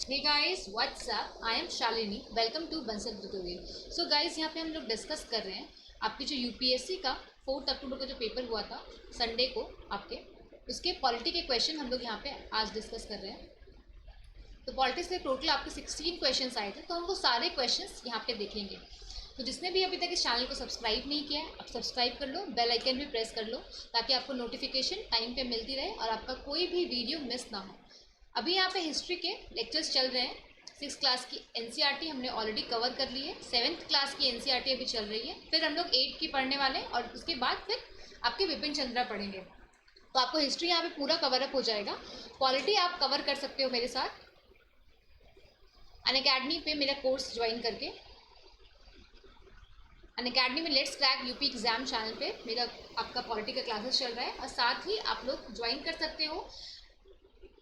Hey guys what's up, I am Shalini. Welcome to Bansal tutorial. So guys, यहाँ पे हम लोग डिस्कस कर रहे हैं आपकी जो यूपीएससी का 4 अक्टूबर को जो पेपर हुआ था संडे को आपके, उसके पॉलिटी के क्वेश्चन हम लोग यहाँ पे आज डिस्कस कर रहे हैं। तो पॉलिटिक्स के टोटल आपके 16 क्वेश्चंस आए थे, तो हम वो सारे क्वेश्चंस यहाँ पे देखेंगे। तो जिसने भी अभी तक इस चैनल को सब्सक्राइब नहीं किया है, आप सब्सक्राइब कर लो, बेल आइकन भी प्रेस कर लो ताकि आपको नोटिफिकेशन टाइम पे मिलती रहे और आपका कोई भी वीडियो मिस ना हो। अभी यहाँ पे हिस्ट्री के लेक्चर्स चल रहे हैं। 6th क्लास की एनसीईआरटी हमने ऑलरेडी कवर कर ली है। 7th क्लास की एनसीईआरटी अभी चल रही है। फिर हम लोग 8th की पढ़ने वाले हैं और उसके बाद फिर आपके विपिन चंद्रा पढ़ेंगे। तो आपको हिस्ट्री यहाँ पे पूरा कवर अप हो जाएगा। पॉलिटी आप कवर कर सकते हो मेरे साथ अनअकैडमी पे मेरा कोर्स ज्वाइन करके। अनअकैडमी में let's crack UP exam channel पे मेरा आपका पॉलिटी का क्लासेस चल रहा है और साथ ही आप लोग ज्वाइन कर सकते हो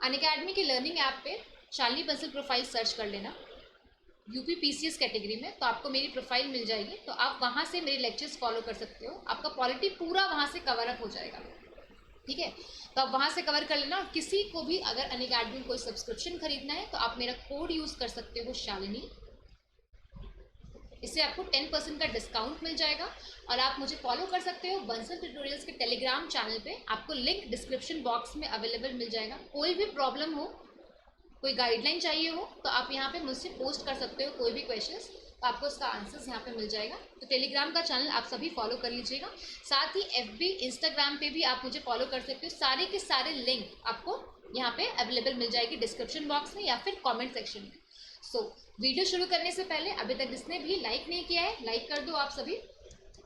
अनअकैडमी के लर्निंग ऐप पे। शालिनी बंसल प्रोफाइल सर्च कर लेना यूपी पीसीएस कैटेगरी में, तो आपको मेरी प्रोफाइल मिल जाएगी। तो आप वहाँ से मेरे लेक्चर्स फॉलो कर सकते हो। आपका पॉलिटी पूरा वहाँ से कवर अप हो जाएगा, ठीक है। तो आप वहाँ से कवर कर लेना। और किसी को भी अगर अनअकैडमी कोई सब्सक्रिप्शन खरीदना है तो आप मेरा कोड यूज़ कर सकते हो शालिनी। इससे आपको 10% का डिस्काउंट मिल जाएगा। और आप मुझे फॉलो कर सकते हो बंसल ट्यूटोरियल्स के टेलीग्राम चैनल पे। आपको लिंक डिस्क्रिप्शन बॉक्स में अवेलेबल मिल जाएगा। कोई भी प्रॉब्लम हो, कोई गाइडलाइन चाहिए हो, तो आप यहाँ पे मुझसे पोस्ट कर सकते हो कोई भी क्वेश्चंस, तो आपको उसका आंसर्स यहाँ पे मिल जाएगा। तो टेलीग्राम का चैनल आप सभी फॉलो कर लीजिएगा। साथ ही एफबी इंस्टाग्राम पे भी आप मुझे फॉलो कर सकते हो। सारे के सारे लिंक आपको यहाँ पे अवेलेबल मिल जाएगी डिस्क्रिप्शन बॉक्स में या फिर कॉमेंट सेक्शन में। वीडियो शुरू करने से पहले अभी तक जिसने भी लाइक नहीं किया है, लाइक कर दो आप सभी।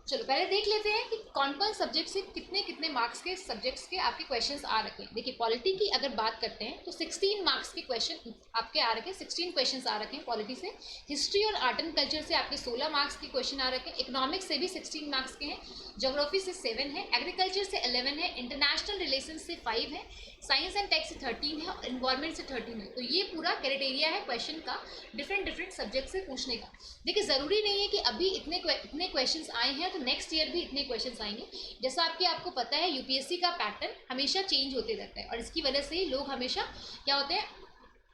चलो पहले देख लेते हैं कि कौन कौन सब्जेक्ट से कितने कितने मार्क्स के सब्जेक्ट्स के आपके क्वेश्चंस आ रखे हैं। देखिए, पॉलिटी की अगर बात करते हैं तो 16 मार्क्स के क्वेश्चन आपके आ रखे हैं। 16 क्वेश्चंस आ रखे हैं पॉलिटी से। हिस्ट्री और आर्ट एंड कल्चर से आपके 16 मार्क्स के क्वेश्चन आ रखे हैं। इकोनॉमिक्स से भी 16 मार्क्स के हैं। ज्योग्राफी से 7 है। एग्रीकल्चर से 11 है। इंटरनेशनल रिलेशन से 5 है। साइंस एंड टेक से 13 है और इन्वायरमेंट से 13 है। तो ये पूरा क्राइटेरिया है क्वेश्चन का डिफरेंट सब्जेक्ट से पूछने का। देखिए, ज़रूरी नहीं है कि अभी इतने क्वेश्चंस आए हैं तो नेक्स्ट ईयर भी इतने क्वेश्चंस आएंगे। जैसा आपको पता है, यूपीएससी का पैटर्न हमेशा चेंज होते रहता है और इसकी वजह से ही लोग हमेशा क्या होते हैं,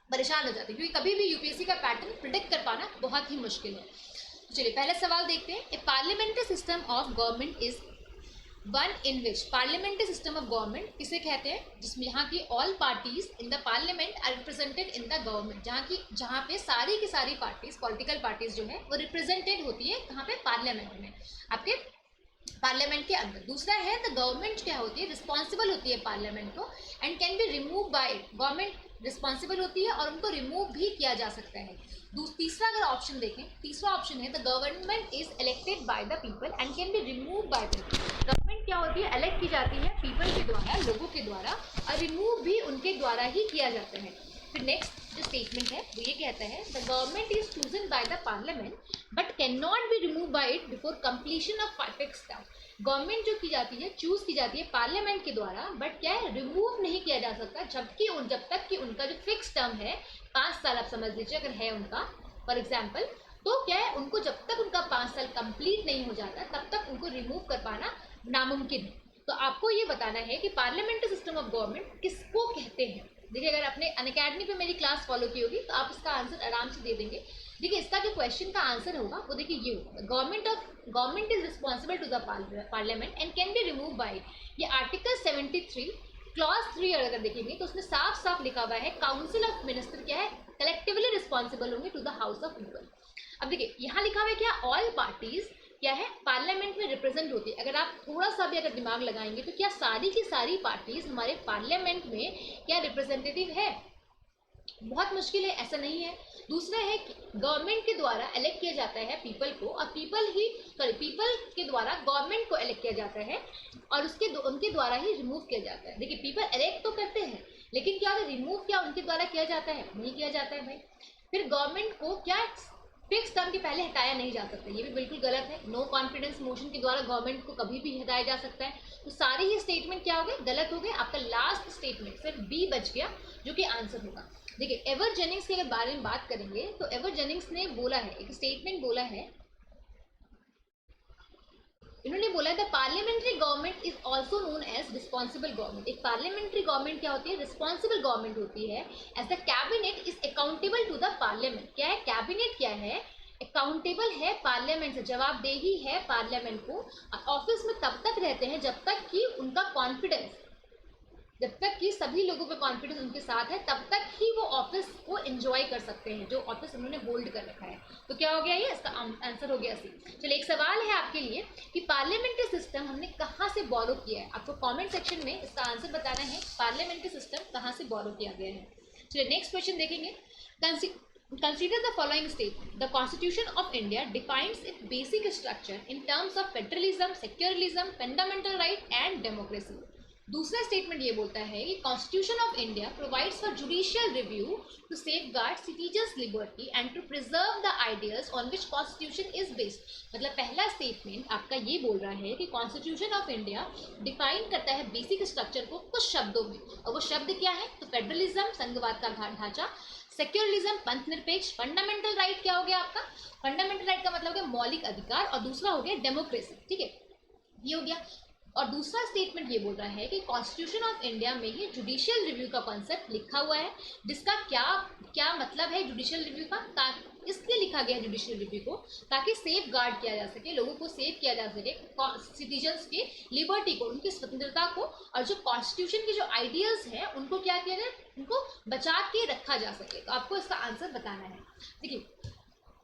परेशान हो जाते हैं, क्योंकि कभी भी यूपीएससी का पैटर्न प्रिडिक्ट कर पाना बहुत ही मुश्किल है। चलिए पहला सवाल देखते हैं। A parliamentary system of government is one in which. Parliamentary system of government किसे कहते हैं? जिसमें यहाँ की all parties in the parliament are represented in the government. जहाँ पे सारी की सारी पार्टीज, पॉलिटिकल पार्टीज जो है वो रिप्रेजेंटेड होती है कहाँ पे? पार्लियामेंट में, आपके पार्लियामेंट के अंदर। दूसरा है द गवर्नमेंट क्या होती है? रिस्पॉन्सिबल होती है पार्लियामेंट को and can be remove bye it. Government responsible होती है और उनको रिमूव भी किया जा सकता है। तीसरा अगर ऑप्शन देखें, तीसरा ऑप्शन है the government is elected by the people and can be remove by people. Government क्या होती है? इलेक्ट की जाती है पीपल के द्वारा, लोगों के द्वारा, और रिमूव भी उनके द्वारा ही किया जाता है। फिर नेक्स्ट जो स्टेटमेंट है वो ये कहता है the government is chosen by the parliament but can not B remove bye it before completion of fixed term. Government जो की जाती है, चूज की जाती है पार्लियामेंट के द्वारा, बट क्या है? रिमूव नहीं किया जा सकता जब तक कि उनका जो फिक्स टर्म है 5 साल, आप समझ लीजिए अगर है उनका फॉर एग्जाम्पल, तो क्या है, उनको जब तक उनका 5 साल कंप्लीट नहीं हो जाता तब तक उनको रिमूव कर पाना नामुमकिन है। तो आपको ये बताना है कि पार्लियामेंट्री सिस्टम ऑफ गवर्नमेंट किसको कहते हैं। देखिए, अगर आपने अनअकैडमी पे मेरी क्लास फॉलो की होगी तो आप इसका आंसर आराम से दे देंगे। देखिए, इसका जो क्वेश्चन का आंसर होगा वो देखिए ये होगा, government is responsible to the parliament and can be remove by. ये आर्टिकल 73 क्लॉज 3 अगर देखेंगे तो उसमें साफ साफ लिखा हुआ है काउंसिल ऑफ मिनिस्टर क्या है? कलेक्टिवली रिस्पॉन्सिबल होंगे to the house of people. अब देखिए, यहाँ लिखा हुआ है क्या? ऑल पार्टीज क्या है? पार्लियामेंट में रिप्रेजेंट होती है। अगर आप थोड़ा सा भी अगर दिमाग लगाएंगे तो क्या सारी की सारी पार्टीज हमारे पार्लियामेंट में क्या रिप्रेजेंटेटिव है? बहुत मुश्किल है, ऐसा नहीं है। दूसरा है कि गवर्नमेंट के द्वारा इलेक्ट किया जाता है पीपल को, और पीपल के द्वारा गवर्नमेंट को इलेक्ट किया जाता है और उनके द्वारा ही रिमूव किया जाता है। देखिए, पीपल इलेक्ट तो करते हैं लेकिन क्या रिमूव क्या उनके द्वारा किया जाता है? नहीं किया जाता है भाई। फिर गवर्नमेंट को क्या फिक्स टर्म के पहले हटाया नहीं जा सकता, ये भी बिल्कुल गलत है। नो कॉन्फिडेंस मोशन के द्वारा गवर्नमेंट को कभी भी हटाया जा सकता है। तो सारे ही स्टेटमेंट क्या हो गए? गलत हो गए। आपका लास्ट स्टेटमेंट सिर्फ बी बच गया जो कि आंसर होगा। देखिए, एवर जेनिंग्स के अगर बारे में बात करेंगे तो एवर जेनिंग्स ने बोला है, एक स्टेटमेंट बोला है इन्होंने बोला the parliamentary government is also known as responsible government. एक पार्लियामेंट्री गवर्नमेंट क्या होती है? रिस्पॉन्सिबल गवर्नमेंट होती है। As the cabinet is accountable to the parliament. क्या है कैबिनेट? क्या है? अकाउंटेबल है पार्लियामेंट से, जवाबदेही है पार्लियामेंट को। ऑफिस में तब तक रहते हैं जब तक कि उनका कॉन्फिडेंस, जब तक कि सभी लोगों का कॉन्फिडेंस उनके साथ है, तब तक ही वो ऑफिस को एंजॉय कर सकते हैं, जो ऑफिस उन्होंने होल्ड कर रखा है। तो क्या हो गया ये? इसका आंसर हो गया सी। चलिए एक सवाल है आपके लिए कि पार्लियामेंट्री सिस्टम हमने कहाँ से बोरो किया है। आपको कमेंट सेक्शन में इसका आंसर बताना है, पार्लियामेंट्री सिस्टम कहाँ से बोरो किया गया है। चलिए नेक्स्ट क्वेश्चन देखेंगे। Consider the following statement. The Constitution of India defines its basic structure in terms of federalism, secularism, fundamental right and democracy. दूसरा स्टेटमेंट ये बोलता है कि constitution of India provides for judicial review to safeguard citizens liberty and to preserve the ideas on which constitution is based. मतलब पहला statement आपका ये बोल रहा है कि कॉन्स्टिट्यूशन ऑफ इंडिया डिफाइन करता है बेसिक स्ट्रक्चर को कुछ शब्दों में, और वो शब्द क्या है? तो फेडरलिज्म, संघवाद का ढांचा, सेक्युलरिज्म, पंथ निरपेक्ष, फंडामेंटल राइट। क्या हो गया आपका? फंडामेंटल राइट का मतलब हो गया मौलिक अधिकार, और दूसरा हो गया डेमोक्रेसी। ठीक है, ये हो गया। और दूसरा स्टेटमेंट ये बोल रहा है कि कॉन्स्टिट्यूशन ऑफ इंडिया में ही जुडिशियल रिव्यू का कॉन्सेप्ट लिखा हुआ है, जिसका क्या मतलब है जुडिशियल रिव्यू का? इसलिए लिखा गया है जुडिशियल रिव्यू को ताकि सेफ गार्ड किया जा सके, लोगों को सेव किया जा सके, सिटीजन्स के लिबर्टी को, उनकी स्वतंत्रता को, और जो कॉन्स्टिट्यूशन के जो आइडियल्स हैं उनको क्या किया जाए? उनको बचा के रखा जा सके। तो आपको इसका आंसर बताना है। देखिए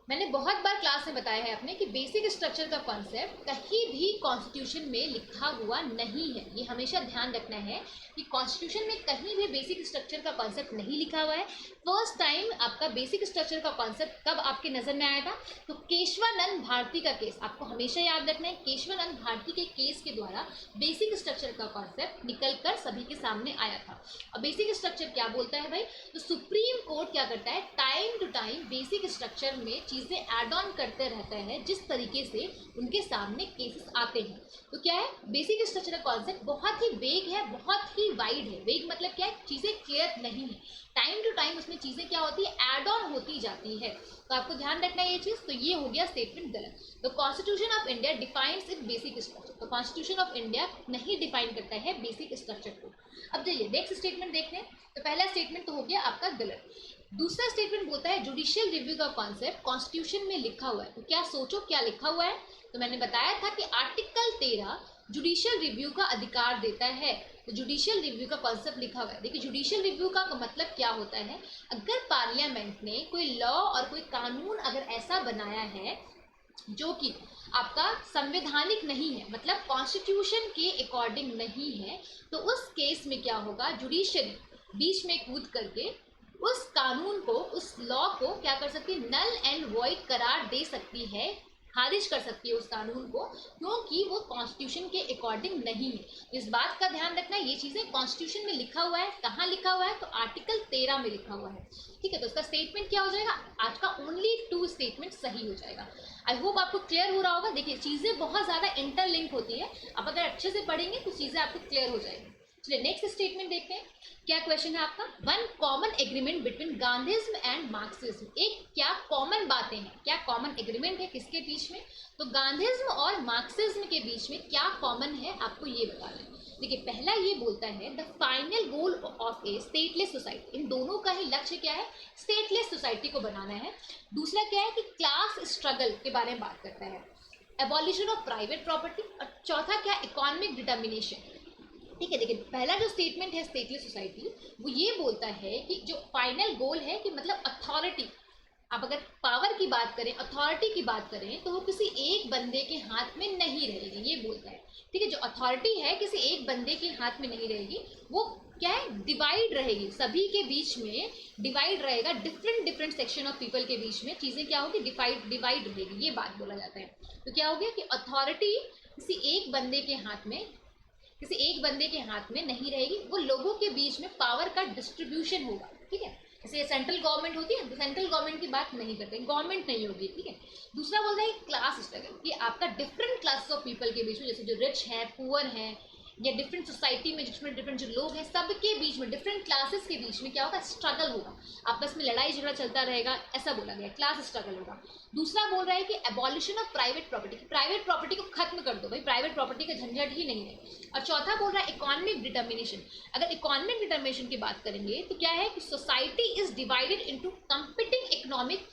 मैंने बहुत बार क्लास में बताया है अपने कि बेसिक स्ट्रक्चर का कॉन्सेप्ट कहीं भी कॉन्स्टिट्यूशन में लिखा हुआ नहीं है। ये हमेशा ध्यान रखना है कि कॉन्स्टिट्यूशन में कहीं भी बेसिक स्ट्रक्चर का कॉन्सेप्ट नहीं लिखा हुआ है। फर्स्ट टाइम आपका बेसिक स्ट्रक्चर का कॉन्सेप्ट कब आपके नज़र में आया था? तो केशवानंद भारती का केस, आपको हमेशा याद रखना है, केशवानंद भारती के केस के द्वारा बेसिक स्ट्रक्चर का कॉन्सेप्ट निकल कर सभी के सामने आया था। और बेसिक स्ट्रक्चर क्या बोलता है भाई? तो सुप्रीम कोर्ट क्या करता है? Time to time basic structure में चीज़ें ऐड ऑन करते रहता है, जिस तरीके से उनके सामने केसेस आते हैं। तो क्या है? बेसिक स्ट्रक्चर का कॉन्सेप्ट बहुत ही वेग है, बहुत ही वाइड है। वेग मतलब क्या है? चीज़ें क्लियर नहीं है, टाइम टू टाइम उसमें चीज़ें क्या होती है? ऐड ऑन होती जाती है। तो आपको ध्यान रखना है ये चीज़। तो ये हो गया स्टेटमेंट गलत। तो constitution of India defines it basic structure. तो कॉन्स्टिट्यूशन ऑफ इंडिया नहीं डिफाइन करता है बेसिक स्ट्रक्चर को। अब चलिए नेक्स्ट स्टेटमेंट देखते हैं। तो पहला स्टेटमेंट तो हो गया आपका गलत। दूसरा स्टेटमेंट बोलता है जुडिशियल रिव्यू का कॉन्सेप्ट कॉन्स्टिट्यूशन में लिखा हुआ है। तो क्या सोचो क्या लिखा हुआ है? तो मैंने बताया था कि आर्टिकल 13 जुडिशियल रिव्यू का अधिकार देता है। तो जुडिशियल रिव्यू का कॉन्सेप्ट लिखा हुआ है। देखिए जुडिशियल रिव्यू का मतलब क्या होता है? अगर पार्लियामेंट ने कोई लॉ और कोई कानून अगर ऐसा बनाया है जो कि आपका संवैधानिक नहीं है, मतलब कॉन्स्टिट्यूशन के अकॉर्डिंग नहीं है, तो उस केस में क्या होगा? जुडिशरी बीच में कूद करके उस कानून को, उस लॉ को क्या कर सकती है? नल एंड वॉइड करार दे सकती है, खारिज कर सकती है उस कानून को, क्योंकि वो कॉन्स्टिट्यूशन के अकॉर्डिंग नहीं है। तो इस बात का ध्यान रखना, ये चीज़ें कॉन्स्टिट्यूशन में लिखा हुआ है। कहाँ लिखा हुआ है? तो आर्टिकल 13 में लिखा हुआ है। ठीक है, तो इसका स्टेटमेंट क्या हो जाएगा? आज का ओनली 2 स्टेटमेंट सही हो जाएगा। आई होप आपको क्लियर हो रहा होगा। देखिए चीज़ें बहुत ज़्यादा इंटरलिंक होती है, आप अगर अच्छे से पढ़ेंगे तो चीज़ें आपको क्लियर हो जाएगी। चलिए नेक्स्ट स्टेटमेंट देखते हैं। क्या क्वेश्चन है आपका? One common agreement between Gandhism and Marxism. एक क्या कॉमन बातें हैं, क्या कॉमन एग्रीमेंट है किसके बीच में? तो गांधीज्म और मार्क्सिज्म के बीच में क्या कॉमन है, आपको ये बताना है। देखिए पहला ये बोलता है the final goal of a stateless society. इन दोनों का ही लक्ष्य क्या है? स्टेटलेस सोसाइटी को बनाना है। दूसरा क्या है कि क्लास स्ट्रगल के बारे में बात करता है, एबॉलिशन ऑफ प्राइवेट प्रॉपर्टी। और चौथा क्या? Economic determination. ठीक है, देखिए पहला जो स्टेटमेंट है स्टेटलेस सोसाइटी, वो ये बोलता है कि जो फाइनल गोल है कि मतलब अथॉरिटी, आप अगर पावर की बात करें, अथॉरिटी की बात करें, तो वो किसी एक बंदे के हाथ में नहीं रहेगी, ये बोलता है। ठीक है, जो अथॉरिटी है किसी एक बंदे के हाथ में नहीं रहेगी, वो क्या है? डिवाइड रहेगी, सभी के बीच में डिवाइड रहेगा, डिफरेंट सेक्शन ऑफ पीपल के बीच में चीज़ें क्या होगी? डिवाइड रहेगी, ये बात बोला जाता है। तो क्या हो गया कि अथॉरिटी किसी एक बंदे के हाथ में नहीं रहेगी, वो लोगों के बीच में पावर का डिस्ट्रीब्यूशन होगा। ठीक है, जैसे सेंट्रल गवर्नमेंट होती है, तो सेंट्रल गवर्नमेंट की बात नहीं करते, गवर्नमेंट नहीं होगी। ठीक है, दूसरा बोलता है क्लास स्ट्रगल, कि आपका डिफरेंट क्लासेस ऑफ पीपल के बीच में, जैसे जो रिच हैं, पुअर हैं, या डिफरेंट सोसाइटी में जिसमें डिफरेंट जो लोग हैं सबके बीच में, डिफरेंट क्लासेस के बीच में क्या होगा, स्ट्रगल होगा, आपस में लड़ाई झगड़ा चलता रहेगा, ऐसा बोला गया, क्लास स्ट्रगल होगा। दूसरा बोल रहा है कि abolition of private property, private property को खत्म कर दो भाई, प्राइवेट प्रॉपर्टी का झंझट ही नहीं है। और चौथा बोल रहा है इकोनॉमिक डिटर्मिनेशन। अगर इकोनॉमिक डिटर्मिनेशन की बात करेंगे तो क्या है कि society is divided into competing economic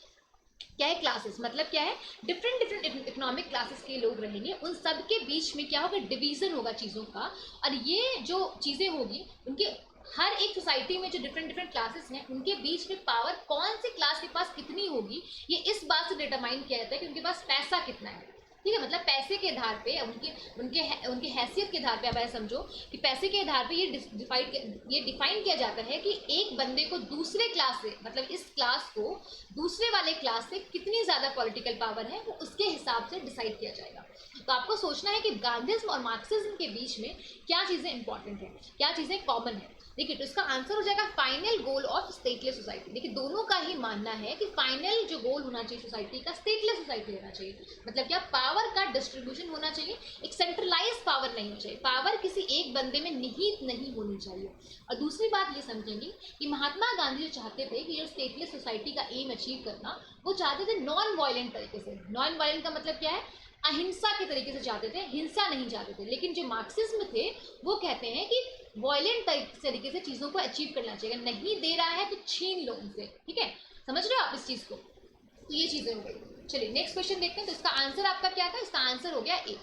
क्या है क्लासेस, मतलब क्या है, डिफरेंट इकोनॉमिक क्लासेस के लोग रहेंगे, उन सब के बीच में क्या होगा, डिवीजन होगा चीज़ों का। और ये जो चीज़ें होगी उनके हर एक सोसाइटी में जो डिफरेंट क्लासेस हैं उनके बीच में पावर कौन से क्लास के पास कितनी होगी, ये इस बात से डिटरमाइन किया जाता है कि उनके पास पैसा कितना है। ठीक है, मतलब पैसे के आधार पे उनके उनके उनके हैसियत के आधार पे आप ऐसा समझो कि पैसे के आधार पे ये डिफाइन किया जाता है कि एक बंदे को दूसरे क्लास से, मतलब इस क्लास को दूसरे वाले क्लास से कितनी ज़्यादा पॉलिटिकल पावर है वो उसके हिसाब से डिसाइड किया जाएगा। तो आपको सोचना है कि गांधीज्म और मार्क्सिज्म के बीच में क्या चीज़ें इंपॉर्टेंट हैं, क्या चीज़ें कॉमन है। देखिए, तो इसका आंसर हो जाएगा final goal of stateless society. देखिए, दोनों का ही मानना है कि फाइनल जो गोल होना चाहिए सोसाइटी का, स्टेटलेस सोसाइटी होना चाहिए। मतलब क्या, पावर का डिस्ट्रीब्यूशन होना चाहिए, एक सेंट्रलाइज पावर नहीं होनी चाहिए, पावर किसी एक बंदे में निहित नहीं होनी चाहिए। और दूसरी बात ये समझेंगे कि महात्मा गांधी जो चाहते थे कि जो स्टेटलेस सोसाइटी का एम अचीव करना, वो चाहते थे नॉन वायलेंट तरीके से। नॉन वायलेंट का मतलब क्या है, अहिंसा के तरीके से चाहते थे, हिंसा नहीं चाहते थे। लेकिन जो मार्क्सिज्म थे वो कहते हैं कि वायलेंट तरीके से चीज़ों को अचीव करना चाहिए, नहीं दे रहा है तो छीन लो उनसे। ठीक है, समझ रहे हो आप इस चीज़ को। तो ये चीज़ें हो गई। चलिए नेक्स्ट क्वेश्चन देखते हैं। तो इसका आंसर आपका क्या था, इसका आंसर हो गया ए।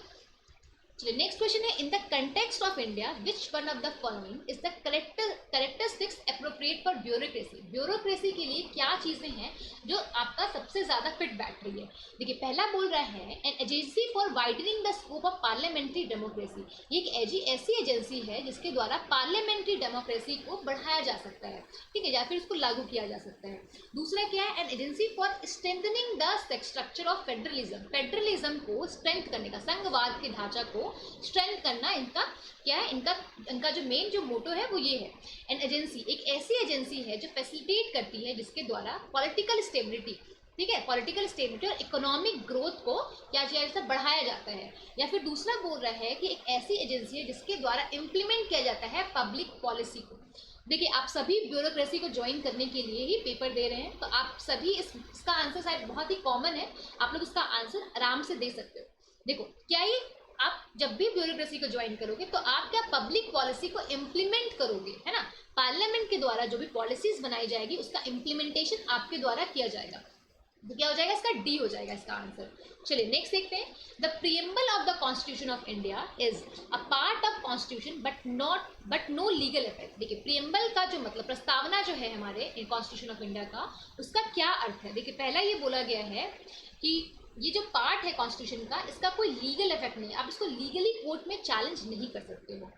चलिए नेक्स्ट क्वेश्चन है, in the context of India which one of the following is the characteristics appropriate for bureaucracy. Bureaucracy के लिए क्या चीजें हैं जो आपका सबसे ज्यादा फिट बैठ रही है। देखिए, पहला बोल रहा है an agency for widening the scope of parliamentary democracy. ये एक ऐसी एजेंसी है जिसके द्वारा पार्लियामेंट्री डेमोक्रेसी को बढ़ाया जा सकता है, ठीक है, या फिर उसको लागू किया जा सकता है। दूसरा क्या है, an agency for strengthening the structure of federalism. Federalism को स्ट्रेंथ करने का, संघवाद के ढांचा को स्ट्रेंथ करना इनका क्या है, इनका जो मेन जो मोटो है वो ये है। एन एजेंसी एक ऐसी एजेंसी है जो फैसिलिटेट करती है जिसके द्वारा पॉलिटिकल स्टेबिलिटी, ठीक है, पॉलिटिकल स्टेबिलिटी और इकोनॉमिक ग्रोथ को क्या किया बढ़ाया जाता है। या फिर दूसरा बोल रहा है कि एक ऐसी एजेंसी है जिसके द्वारा इम्प्लीमेंट किया जाता है पब्लिक पॉलिसी को। देखिए, आप सभी ब्यूरोक्रेसी को ज्वाइन करने के लिए ही पेपर दे रहे हैं, तो आप सभी इसका आंसर शायद बहुत ही कॉमन है, आप लोग इसका आंसर आराम से दे सकते हो। देखो, क्या ये आप जब भी ब्यूरोक्रेसी को ज्वाइन करोगे तो आप क्या पब्लिक पॉलिसी को इम्प्लीमेंट करोगे, है ना, पार्लियामेंट के द्वारा जो भी पॉलिसीज बनाई जाएगी उसका इम्प्लीमेंटेशन आपके द्वारा किया जाएगा। तो क्या हो जाएगा, इसका डी हो जाएगा इसका आंसर। चलिए नेक्स्ट देखते हैं। The preamble of the constitution of India is a part of constitution but no legal effect. देखिए, प्रीएम्बल का जो मतलब प्रस्तावना जो है हमारे कॉन्स्टिट्यूशन ऑफ इंडिया का, उसका क्या अर्थ है। देखिए, पहला ये बोला गया है कि ये जो पार्ट है कॉन्स्टिट्यूशन का, इसका कोई लीगल इफेक्ट नहीं है, आप इसको लीगली कोर्ट में चैलेंज नहीं कर सकते हो।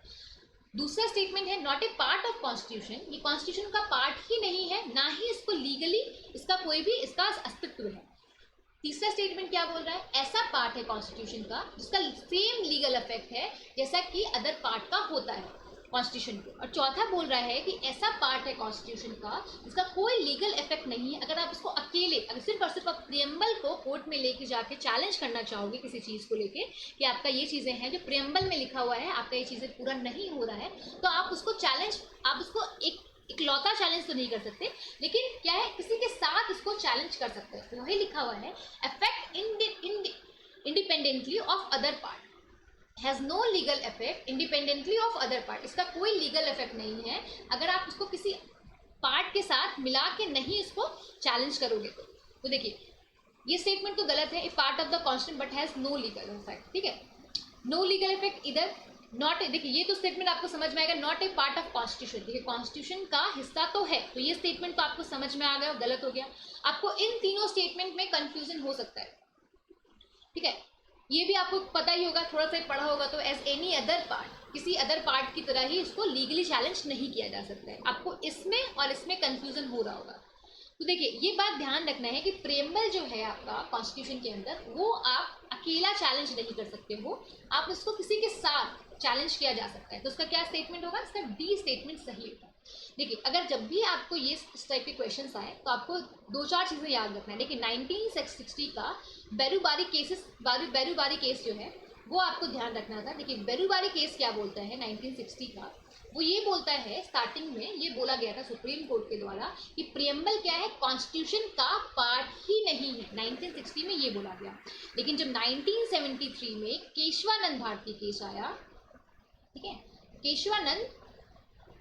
दूसरा स्टेटमेंट है not a part of constitution, ये कॉन्स्टिट्यूशन का पार्ट ही नहीं है, ना ही इसको लीगली इसका कोई भी इसका अस्तित्व है। तीसरा स्टेटमेंट क्या बोल रहा है, ऐसा पार्ट है कॉन्स्टिट्यूशन का जिसका सेम लीगल इफेक्ट है जैसा कि अदर पार्ट का होता है कॉन्स्टिट्यूशन को। और चौथा बोल रहा है कि ऐसा पार्ट है कॉन्स्टिट्यूशन का जिसका कोई लीगल इफेक्ट नहीं है। अगर आप इसको अकेले, अगर सिर्फ और सिर्फ आप प्रियम्बल को कोर्ट में लेके जाके चैलेंज करना चाहोगे किसी चीज़ को लेके कि आपका ये चीज़ें हैं जो प्रियम्बल में लिखा हुआ है, आपका ये चीज़ें पूरा नहीं हो रहा है, तो आप उसको चैलेंज, आप उसको इकलौता चैलेंज तो नहीं कर सकते, लेकिन क्या है, किसी के साथ इसको चैलेंज कर सकते हैं। तो वही लिखा हुआ है, affect independently of other part has no legal effect independently of other part. इसका कोई लीगल इफेक्ट नहीं है अगर आप उसको किसी पार्ट के साथ मिला के नहीं इसको चैलेंज करोगे तो देखिए, ये स्टेटमेंट तो गलत है, a part of the constitution but has no legal effect, ठीक है, नो लीगल इफेक्ट इधर नॉट। देखिए, ये तो स्टेटमेंट आपको समझ में आएगा, not a part of constitution. देखिए, कॉन्स्टिट्यूशन का हिस्सा तो है, तो ये स्टेटमेंट तो आपको समझ में आ गया, गलत हो गया। आपको इन तीनों स्टेटमेंट में कंफ्यूजन हो सकता है, ठीक है, ये भी आपको पता ही होगा, थोड़ा सा पढ़ा होगा, तो एज एनी अदर पार्ट, किसी अदर पार्ट की तरह ही इसको लीगली चैलेंज नहीं किया जा सकता है। आपको इसमें और इसमें कंफ्यूजन हो रहा होगा। तो देखिए, ये बात ध्यान रखना है कि प्रेम्बल जो है आपका कॉन्स्टिट्यूशन के अंदर, वो आप अकेला चैलेंज नहीं कर सकते हो, आप इसको किसी के साथ चैलेंज किया जा सकता है। तो उसका क्या स्टेटमेंट होगा, इसका डी स्टेटमेंट सही होगा। देखिए, अगर जब भी आपको ये इस टाइप के क्वेश्चंस आए तो आपको दो चार चीज़ें याद रखना है। देखिए, 1960 का बैरूबारी केस जो है, वो आपको ध्यान रखना था। देखिए बेरुवारी केस क्या बोलता है 1960 का, वो ये बोलता है, स्टार्टिंग में ये बोला गया था सुप्रीम कोर्ट के द्वारा कि प्रियम्बल क्या है, कॉन्स्टिट्यूशन का पार्ट ही नहीं है। 1960 में ये बोला गया। लेकिन जब 1973 में केशवानंद भारती केस आया, ठीक है, केशवानंद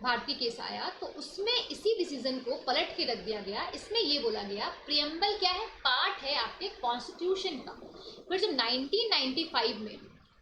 भारतीय केस आया, तो उसमें इसी डिसीजन को पलट के रख दिया गया। इसमें ये बोला गया प्रियम्बल क्या है, पार्ट है आपके कॉन्स्टिट्यूशन का। फिर जब 1995 में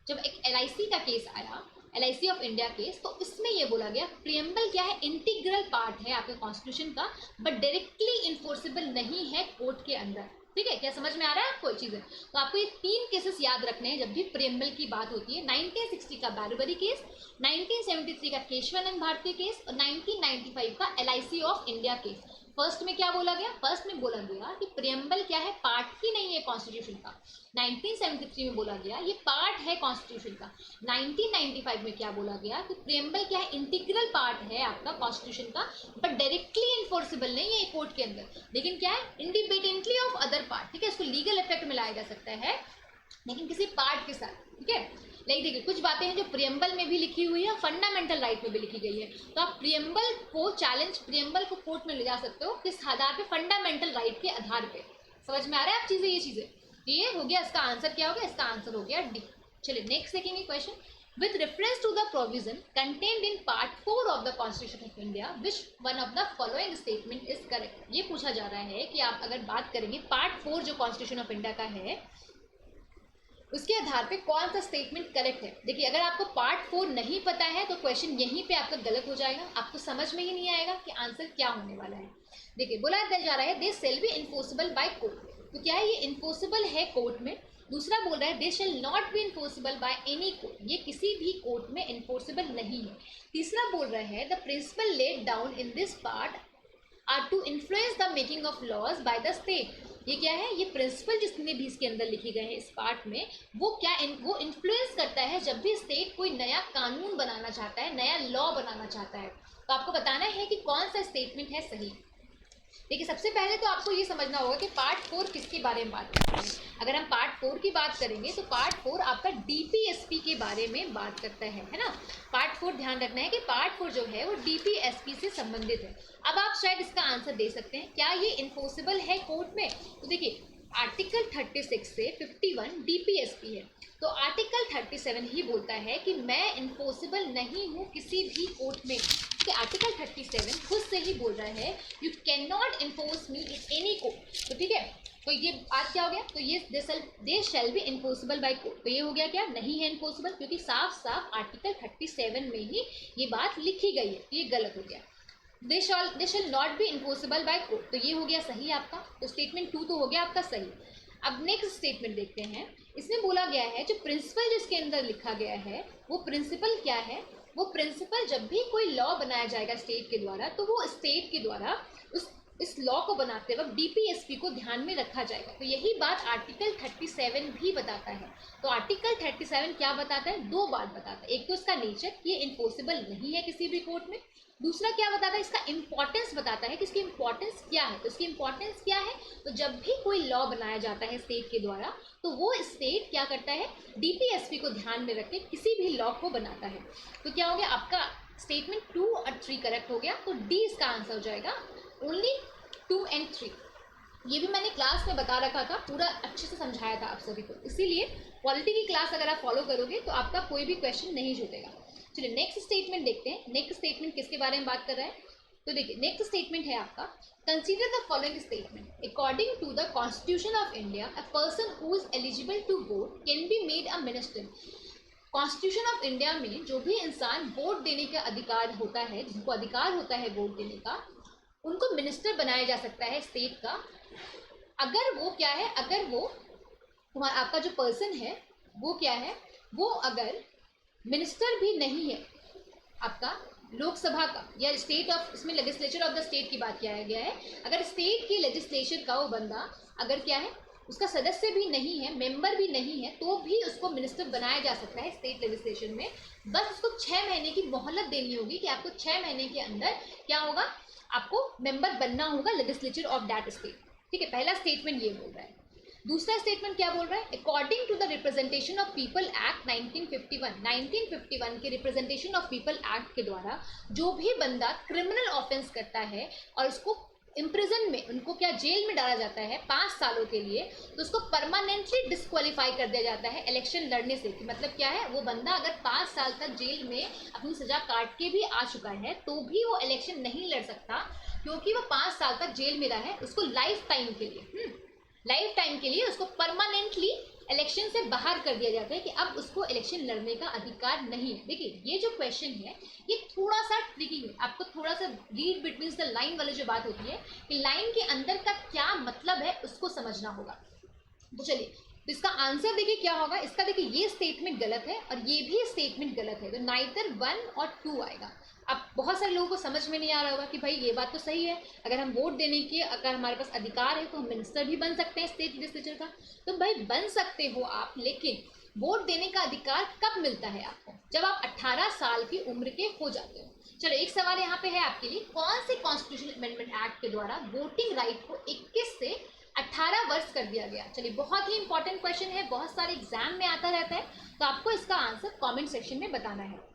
जब एक LIC का केस आया, LIC ऑफ इंडिया केस, तो इसमें ये बोला गया प्रियम्बल क्या है, इंटीग्रल पार्ट है आपके कॉन्स्टिट्यूशन का, बट डायरेक्टली इन्फोर्सेबल नहीं है कोर्ट के अंदर। ठीक है, क्या समझ में आ रहा है आपको चीजें? तो आपको ये 3 केसेस याद रखने हैं जब भी प्रियम्बल की बात होती है। 1960 का बैरबरी केस, 1973 का केशवानंद भारती केस और 1995 का LIC of India case. First में क्या बोला गया? फर्स्ट में बोला गया कि प्रियम्बल क्या है, पार्ट ही नहीं है कॉन्स्टिट्यूशन का। 1973 में बोला गया ये पार्ट है कॉन्स्टिट्यूशन का। 1995 में क्या बोला गया कि प्रियम्बल क्या है, इंटीग्रल पार्ट है आपका कॉन्स्टिट्यूशन का, बट डायरेक्टली इन्फोर्सेबल नहीं है कोर्ट के अंदर, लेकिन क्या है, इंडिपेंडेंटली ऑफ अदर पार्ट। ठीक है, इसको लीगल इफेक्ट में लाया जा सकता है लेकिन किसी पार्ट के साथ। ठीक है, लाइक देखिए कुछ बातें हैं जो प्रियम्बल में भी लिखी हुई है, फंडामेंटल राइट में भी लिखी गई है। तो आप प्रियम्बल को चैलेंज, प्रियम्बल को कोर्ट में ले जा सकते हो किस आधार पे? फंडामेंटल राइट के आधार पे। समझ में आ रहा है आप चीजें? ये चीजें ये हो गया। इसका आंसर क्या हो गया? इसका आंसर हो गया डी। चलिए नेक्स्ट देखेंगे question. With reference to the provision contained in Part 4 of the Constitution of India, which one of the following statement is correct? ये पूछा जा रहा है कि आप अगर बात करेंगे पार्ट 4 जो कॉन्स्टिट्यूशन ऑफ इंडिया का है, उसके आधार पे कौन सा स्टेटमेंट करेक्ट है। देखिए अगर आपको पार्ट 4 नहीं पता है तो क्वेश्चन यहीं पे आपका गलत हो जाएगा, आपको समझ में ही नहीं आएगा कि आंसर क्या होने वाला है। देखिए बोला जा रहा है दे shall be enforceable by court, तो क्या है, ये इन्फोर्सेबल है कोर्ट में। दूसरा बोल रहा है दे shall not be enforceable by any court, ये किसी भी कोर्ट में इन्फोर्सेबल नहीं है। तीसरा बोल रहा है the principle laid down in this part are to influence the making of laws by the state. ये क्या है, ये प्रिंसिपल जितने भी इसके अंदर लिखे गए हैं इस पार्ट में, वो क्या वो इन्फ्लुएंस करता है जब भी स्टेट कोई नया कानून बनाना चाहता है, नया लॉ बनाना चाहता है। तो आपको बताना है कि कौन सा स्टेटमेंट है सही। देखिए सबसे पहले तो आपको ये समझना होगा कि पार्ट 4 किसके बारे में बात करते हैं। अगर हम पार्ट 4 की बात करेंगे तो पार्ट 4 आपका DPSP के बारे में बात करता है ना। पार्ट 4 ध्यान रखना है कि पार्ट 4 जो है वो DPSP से संबंधित है। अब आप शायद इसका आंसर दे सकते हैं, क्या ये इन्फोर्सेबल है कोर्ट में? तो देखिए आर्टिकल 36 से 51 DPSP है, तो आर्टिकल 37 ही बोलता है कि मैं इन्फोर्सेबल नहीं हूँ किसी भी कोर्ट में। आर्टिकल 37 खुद से ही बोल रहा है you can not enforce me in any court. तो ठीक है, तो ये आज क्या हो गया, तो ये they shall be enforceable by court, तो ये हो गया क्या, नहीं है इन्फोर्सेबल, क्योंकि साफ साफ आर्टिकल 37 में ही ये बात लिखी गई है, ये गलत हो गया। They shall not be enforceable by court, तो ये हो गया सही आपका। तो स्टेटमेंट 2 तो हो गया आपका सही। अब नेक्स्ट स्टेटमेंट देखते हैं। इसमें बोला गया है जो प्रिंसिपल जिसके अंदर लिखा गया है वो प्रिंसिपल क्या है, वो प्रिंसिपल जब भी कोई लॉ बनाया जाएगा स्टेट के द्वारा, तो वो स्टेट के द्वारा इस लॉ को बनाते वक्त DPSP को ध्यान में रखा जाएगा। तो यही बात आर्टिकल 37 भी बताता है। तो आर्टिकल 37 क्या बताता है, 2 बात बताता है। एक तो इसका नेचर, ये इन्फोर्सेबल नहीं है किसी भी कोर्ट में। दूसरा क्या बताता है, इसका इंपॉर्टेंस बताता है कि इसकी इंपॉर्टेंस क्या है। तो इसकी इंपॉर्टेंस क्या है, तो जब भी कोई लॉ बनाया जाता है स्टेट के द्वारा, तो वो स्टेट क्या करता है, DPSP को ध्यान में रख के किसी भी लॉ को बनाता है। तो क्या हो गया आपका स्टेटमेंट 2 और 3 करेक्ट हो गया, तो डी इसका आंसर हो जाएगा। ओनली 2 and 3 ये भी मैंने क्लास में बता रखा था, पूरा अच्छे से समझाया था आप सभी को, इसीलिए क्वालिटी की क्लास अगर आप फॉलो करोगे तो आपका कोई भी क्वेश्चन नहीं छूटेगा। चलिए नेक्स्ट स्टेटमेंट देखते हैं। नेक्स्ट स्टेटमेंट किसके बारे में बात कर रहा है, तो देखिए नेक्स्ट स्टेटमेंट है आपका, consider the following statement, according to the constitution of India a person who is eligible to vote can be made a minister. Constitution of India में जो भी इंसान वोट देने का अधिकार होता है, जिनको अधिकार होता है वोट देने का, उनको मिनिस्टर बनाया जा सकता है स्टेट का, अगर वो क्या है, अगर वो आपका जो पर्सन है वो क्या है, वो अगर मिनिस्टर भी नहीं है आपका लोकसभा का या स्टेट ऑफ, इसमें लेजिस्लेचर ऑफ द स्टेट की बात किया गया है, अगर स्टेट की लेजिस्लेचर का वो बंदा अगर क्या है, उसका सदस्य भी नहीं है, मेंबर भी नहीं है, तो भी उसको मिनिस्टर बनाया जा सकता है स्टेट लेजिस्लेशन में। बस उसको 6 महीने की मोहलत देनी होगी कि आपको 6 महीने के अंदर क्या होगा, आपको मेंबर बनना होगा लेजिस्लेचर ऑफ दैट स्टेट। ठीक है, पहला स्टेटमेंट ये बोल रहा है। दूसरा स्टेटमेंट क्या बोल रहा है, according to the representation of people act 1951 के रिप्रेजेंटेशन ऑफ पीपल एक्ट के द्वारा जो भी बंदा क्रिमिनल ऑफेंस करता है और उसको इम्प्रिजन में, उनको क्या जेल में डाला जाता है 5 सालों के लिए, तो उसको परमानेंटली डिस्क्वालीफाई कर दिया जाता है इलेक्शन लड़ने से। कि मतलब क्या है, वो बंदा अगर 5 साल तक जेल में अपनी सजा काट के भी आ चुका है तो भी वो इलेक्शन नहीं लड़ सकता, क्योंकि वो 5 साल तक जेल में रहा है। उसको लाइफ टाइम के लिए उसको परमानेंटली इलेक्शन से बाहर कर दिया जाता है कि अब उसको इलेक्शन लड़ने का अधिकार नहीं है। देखिए ये जो क्वेश्चन है ये थोड़ा सा ट्रिकी है, आपको थोड़ा सा रीड बिटवीन द लाइन वाली जो बात होती है कि लाइन के अंदर का क्या मतलब है उसको समझना होगा। तो चलिए, तो इसका आंसर देखिए क्या होगा। इसका देखिए ये स्टेटमेंट गलत है और ये भी स्टेटमेंट गलत है, तो नाइदर 1 और 2 आएगा। अब बहुत सारे लोगों को समझ में नहीं आ रहा होगा कि भाई ये बात तो सही है, अगर हम वोट देने के, अगर हमारे पास अधिकार है तो हम मिनिस्टर भी बन सकते हैं स्टेट लेजिस्लेचर का। तो भाई बन सकते हो आप, लेकिन वोट देने का अधिकार कब मिलता है आपको, जब आप 18 साल की उम्र के हो जाते हो। चलो एक सवाल यहाँ पे है आपके लिए, कौन से कॉन्स्टिट्यूशन अमेंडमेंट एक्ट के द्वारा वोटिंग राइट को 21 से 18 वर्ष कर दिया गया। चलिए बहुत ही इंपॉर्टेंट क्वेश्चन है, बहुत सारे एग्जाम में आता रहता है, तो आपको इसका आंसर कमेंट सेक्शन में बताना है।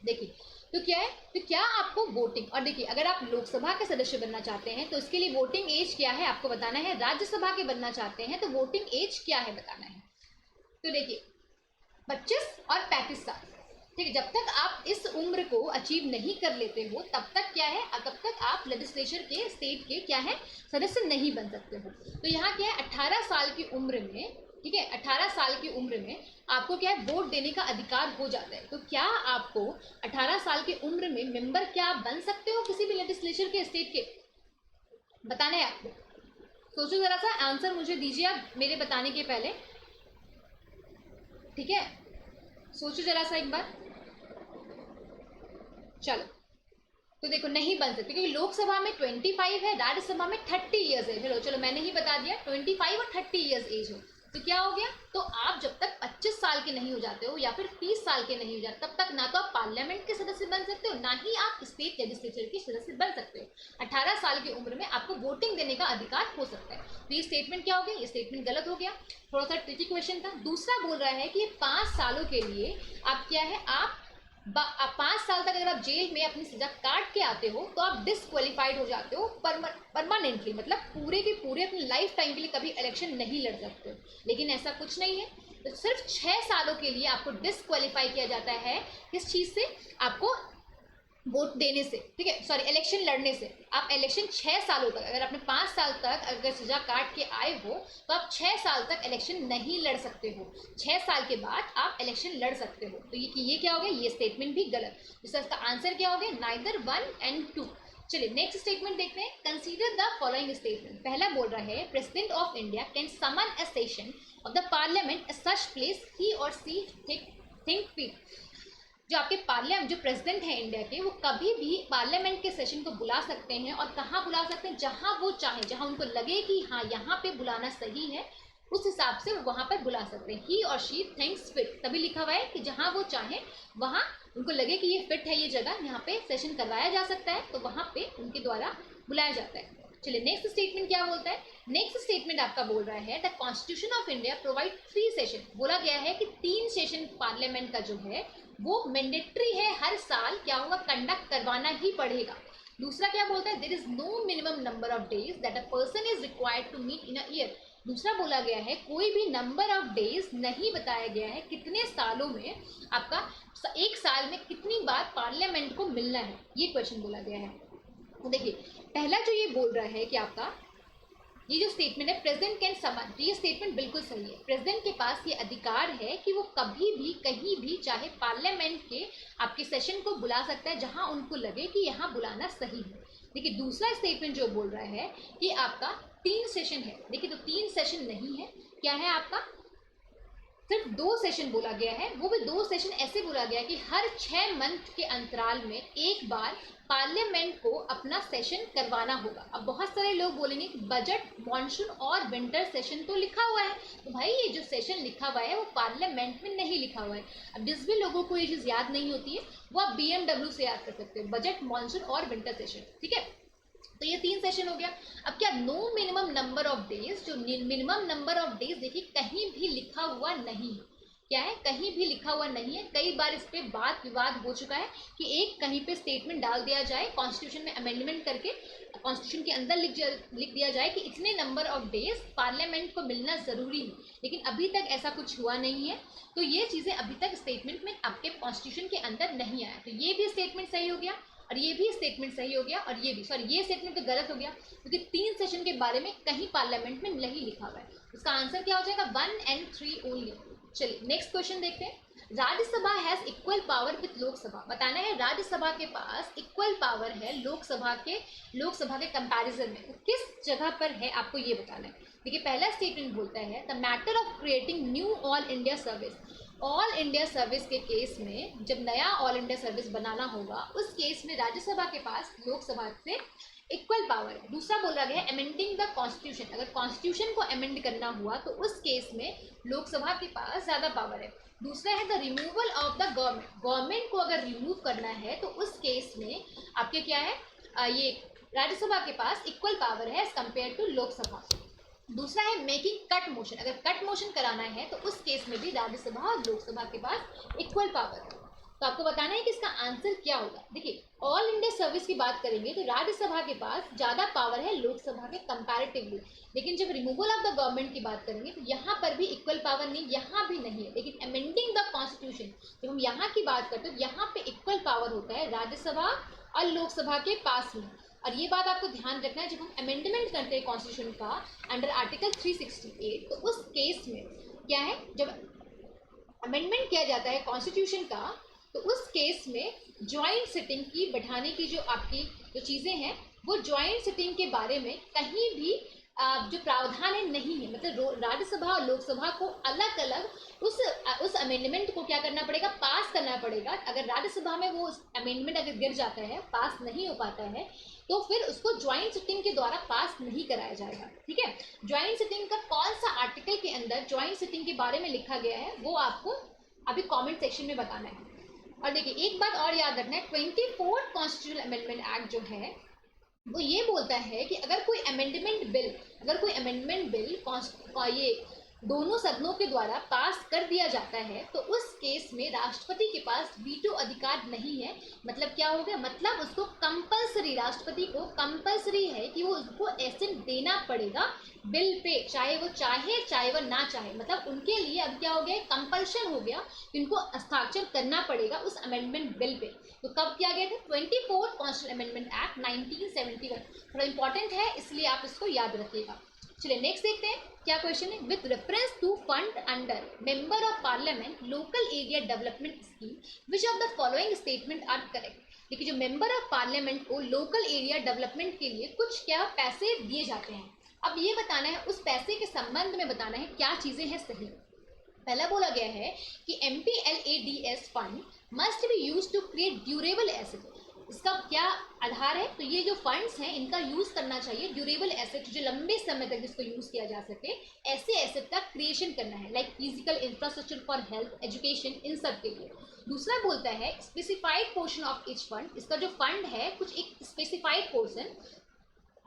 देखिए तो क्या है, तो क्या आपको वोटिंग, और देखिए अगर आप लोकसभा के सदस्य बनना चाहते हैं तो इसके लिए वोटिंग एज क्या है आपको बताना है, राज्यसभा के बनना चाहते हैं तो वोटिंग एज क्या है बताना है। तो देखिए 25 और 35 साल, ठीक है, जब तक आप इस उम्र को अचीव नहीं कर लेते हो तब तक क्या है, तब तक आप लेजिस्लेचर के स्टेट के क्या है सदस्य नहीं बन सकते हो। तो यहाँ क्या है 18 साल की उम्र में, ठीक है, 18 साल की उम्र में आपको क्या है वोट देने का अधिकार हो जाता है। तो क्या आपको 18 साल की उम्र में मेंबर क्या आप बन सकते हो किसी भी लेजिस्लेचर के स्टेट के, बताना है आपको। सोचो जरा सा, आंसर मुझे दीजिए आप मेरे बताने के पहले, ठीक है, सोचो जरा सा एक बार। चलो तो देखो नहीं बन सकते, क्योंकि लोकसभा में 25 है, राज्यसभा में 30 ईयर्स है। चलो चलो मैंने ही बता दिया 25 और 30 ईयर्स एज हो, तो क्या हो गया, तो आप जब तक 25 साल के नहीं हो जाते हो या फिर 30 साल के नहीं हो जाते तब तक ना तो आप पार्लियामेंट के सदस्य बन सकते हो, ना ही आप स्टेट लेजिस्लेचर के सदस्य बन सकते हो। 18 साल की उम्र में आपको वोटिंग देने का अधिकार हो सकता है। तो ये स्टेटमेंट क्या हो गया, ये स्टेटमेंट गलत हो गया, थोड़ा सा ट्रिकी क्वेश्चन था। दूसरा बोल रहा है कि 5 सालों के लिए आप क्या है, आप 5 साल तक अगर आप जेल में अपनी सजा काट के आते हो तो आप डिसक्वालीफाइड हो जाते हो परमानेंटली, मतलब पूरे के पूरे अपनी लाइफ टाइम के लिए कभी इलेक्शन नहीं लड़ सकते हो। लेकिन ऐसा कुछ नहीं है, तो सिर्फ 6 सालों के लिए आपको डिसक्वालीफाई किया जाता है। किस चीज़ से, आपको वोट देने से, ठीक है, सॉरी इलेक्शन लड़ने से। आप इलेक्शन 6 सालों तक, अगर आपने 5 साल तक अगर सजा काट के आए हो तो आप 6 साल तक इलेक्शन नहीं लड़ सकते हो, 6 साल के बाद आप इलेक्शन लड़ सकते हो। तो ये क्या हो गया, ये स्टेटमेंट भी गलत, इसका आंसर क्या हो गया, नाइदर 1 एंड 2। चलिए नेक्स्ट स्टेटमेंट देखते हैं, कंसीडर द फॉलोइंग स्टेटमेंट। पहला बोल रहा है president of India can summon a session of the parliament at such place he or she think fit. जो आपके पार्लियामेंट, जो प्रेसिडेंट है इंडिया के, वो कभी भी पार्लियामेंट के सेशन को बुला सकते हैं, और कहाँ बुला सकते हैं, जहाँ वो चाहें, जहाँ उनको लगे कि हाँ यहाँ पे बुलाना सही है, उस हिसाब से वहाँ पर बुला सकते हैं। ही और शी थिंक्स फिट, तभी लिखा हुआ है कि जहाँ वो चाहें, वहाँ उनको लगे कि ये फिट है, ये जगह यहाँ पे सेशन करवाया जा सकता है, तो वहाँ पे उनके द्वारा बुलाया जाता है। चलिए नेक्स्ट स्टेटमेंट क्या बोलता है, नेक्स्ट स्टेटमेंट आपका बोल रहा है the constitution of India provide 3 session. बोला गया है कि 3 सेशन पार्लियामेंट का जो है वो मैंडेटरी है, हर साल क्या होगा, कंडक्ट करवाना ही पड़ेगा। दूसरा क्या बोलता है, there is no minimum number of days that a person is required to meet in a year. दूसरा बोला गया है कोई भी नंबर ऑफ डेज नहीं बताया गया है, कितने सालों में आपका एक साल में कितनी बार पार्लियामेंट को मिलना है, ये क्वेश्चन बोला गया है। तो देखिए पहला जो ये बोल रहा है कि आपका ये जो स्टेटमेंट है प्रेसिडेंट कैन समन, तो ये स्टेटमेंट बिल्कुल सही है। प्रेसिडेंट के पास ये अधिकार है कि वो कभी भी कहीं भी चाहे पार्लियामेंट के आपके सेशन को बुला सकता है जहां उनको लगे कि यहाँ बुलाना सही है। देखिए दूसरा स्टेटमेंट जो बोल रहा है कि आपका 3 सेशन है, देखिए तो 3 सेशन नहीं है, क्या है आपका सिर्फ 2 सेशन बोला गया है। वो भी 2 सेशन ऐसे बोला गया है कि हर 6 मंथ के अंतराल में एक बार पार्लियामेंट को अपना सेशन करवाना होगा। अब बहुत सारे लोग बोलेंगे कि बजट, मॉनसून और विंटर सेशन तो लिखा हुआ है, तो भाई ये जो सेशन लिखा हुआ है वो पार्लियामेंट में नहीं लिखा हुआ है। अब जिस भी लोगों को ये चीज़ याद नहीं होती है वो आप BMW से याद कर सकते हो, बजट, मॉनसून और विंटर सेशन, ठीक है। तो ये 3 सेशन हो गया। अब क्या no minimum number of days, जो मिनिमम नंबर ऑफ डेज देखिए कहीं भी लिखा हुआ नहीं है। क्या है, कहीं भी लिखा हुआ नहीं है। कई बार इस पे बात विवाद हो चुका है कि एक कहीं पे स्टेटमेंट डाल दिया जाए कॉन्स्टिट्यूशन में अमेंडमेंट करके, कॉन्स्टिट्यूशन के अंदर लिख दिया जाए कि इतने नंबर ऑफ डेज पार्लियामेंट को मिलना जरूरी है, लेकिन अभी तक ऐसा कुछ हुआ नहीं है। तो ये चीजें अभी तक स्टेटमेंट में आपके कॉन्स्टिट्यूशन के अंदर नहीं आया। तो ये भी स्टेटमेंट सही हो गया और ये भी स्टेटमेंट सही हो गया, और ये भी, सॉरी ये स्टेटमेंट तो गलत हो गया क्योंकि 3 सेशन के बारे में कहीं पार्लियामेंट में नहीं लिखा हुआ है। इसका आंसर क्या हो जाएगा, 1 and 3 ओनली। चलिए नेक्स्ट क्वेश्चन देखते हैं। Rajya Sabha has equal power with Lok Sabha. बताना है राज्यसभा के पास इक्वल पावर है लोकसभा के कंपैरिजन में, तो किस जगह पर है आपको ये बताना है। देखिए पहला स्टेटमेंट बोलता है the matter of creating knew all India service. All India service के केस में जब नया ऑल इंडिया सर्विस बनाना होगा उस केस में राज्यसभा के पास लोकसभा से इक्वल पावर है। दूसरा बोला गया है अमेंडिंग द कॉन्स्टिट्यूशन, अगर कॉन्स्टिट्यूशन को अमेंड करना हुआ तो उस केस में लोकसभा के पास ज़्यादा पावर है। दूसरा है the removal of the government, government को अगर रिमूव करना है तो उस केस में आपके क्या है, ये राज्यसभा के पास इक्वल पावर है एज कम्पेयर टू लोकसभा। दूसरा है मेकिंग कट मोशन, अगर कट मोशन कराना है तो उस केस में भी राज्यसभा और लोकसभा के पास इक्वल पावर है। तो आपको बताना है कि इसका आंसर क्या होगा। देखिए ऑल इंडिया सर्विस की बात करेंगे तो राज्यसभा के पास ज़्यादा पावर है लोकसभा के कंपैरेटिवली, लेकिन जब रिमूवल ऑफ द गवर्नमेंट की बात करेंगे तो यहाँ पर भी इक्वल पावर नहीं, यहाँ भी नहीं है। लेकिन अमेंडिंग द कॉन्स्टिट्यूशन जब हम यहाँ की बात करते हैं तो यहाँ पे इक्वल पावर होता है राज्यसभा और लोकसभा के पास में। और ये बात आपको ध्यान रखना है, जब हम अमेंडमेंट करते हैं कॉन्स्टिट्यूशन का अंडर आर्टिकल 368 तो उस केस में क्या है, जब अमेंडमेंट किया जाता है कॉन्स्टिट्यूशन का तो उस केस में ज्वाइंट सिटिंग की बढ़ाने की जो आपकी जो चीज़ें हैं वो ज्वाइंट सिटिंग के बारे में कहीं भी जो प्रावधान है नहीं है। मतलब राज्यसभा और लोकसभा को अलग अलग उस अमेंडमेंट को क्या करना पड़ेगा, पास करना पड़ेगा। अगर राज्यसभा में वो अमेंडमेंट अगर गिर जाता है, पास नहीं हो पाता है, तो फिर उसको ज्वाइंट सिटिंग के द्वारा पास नहीं कराया जाएगा। ठीक है, ज्वाइंट सिटिंग का कौन सा आर्टिकल के अंदर ज्वाइंट सिटिंग के बारे में लिखा गया है वो आपको अभी कॉमेंट सेक्शन में बताना है। और देखिए एक बात और याद रखना है, 24th कॉन्स्टिट्यूशनल अमेंडमेंट एक्ट जो है वो ये बोलता है कि अगर कोई अमेंडमेंट बिल ये दोनों सदनों के द्वारा पास कर दिया जाता है तो उस केस में राष्ट्रपति के पास वीटो अधिकार नहीं है। मतलब क्या हो गया, मतलब उसको कंपलसरी, राष्ट्रपति को कंपलसरी है कि वो उसको एसेंट देना पड़ेगा बिल पे, चाहे वो चाहे चाहे वो ना चाहे। मतलब उनके लिए अब क्या हो गया, कंपल्शन हो गया कि उनको हस्ताक्षर करना पड़ेगा उस अमेंडमेंट बिल पे। तो कब किया गया था, 24th कॉन्स्टिट्यूशनल अमेंडमेंट एक्ट 1971। थोड़ा इंपॉर्टेंट है इसलिए आप इसको याद रखिएगा। चलिए नेक्स्ट देखते हैं क्या क्वेश्चन है। With reference to fund under member of parliament local area development scheme which of the following statement are correct. देखिए जो मेंबर ऑफ पार्लियामेंट को लोकल एरिया डेवलपमेंट के लिए कुछ क्या पैसे दिए जाते हैं, अब ये बताना है उस पैसे के संबंध में बताना है क्या चीज़ें हैं सही। पहला बोला गया है कि MPLADS fund must be use to create durable asset. इसका क्या आधार है, तो ये जो फंड्स हैं इनका यूज करना चाहिए ड्यूरेबल एसेट, जो लंबे समय तक जिसको यूज किया जा सके, ऐसे एसेट का क्रिएशन करना है, like physical infrastructure for health education, इन सब के लिए। दूसरा बोलता है specified portion of each fund. इसका जो फंड है कुछ एक स्पेसिफाइड पोर्शन,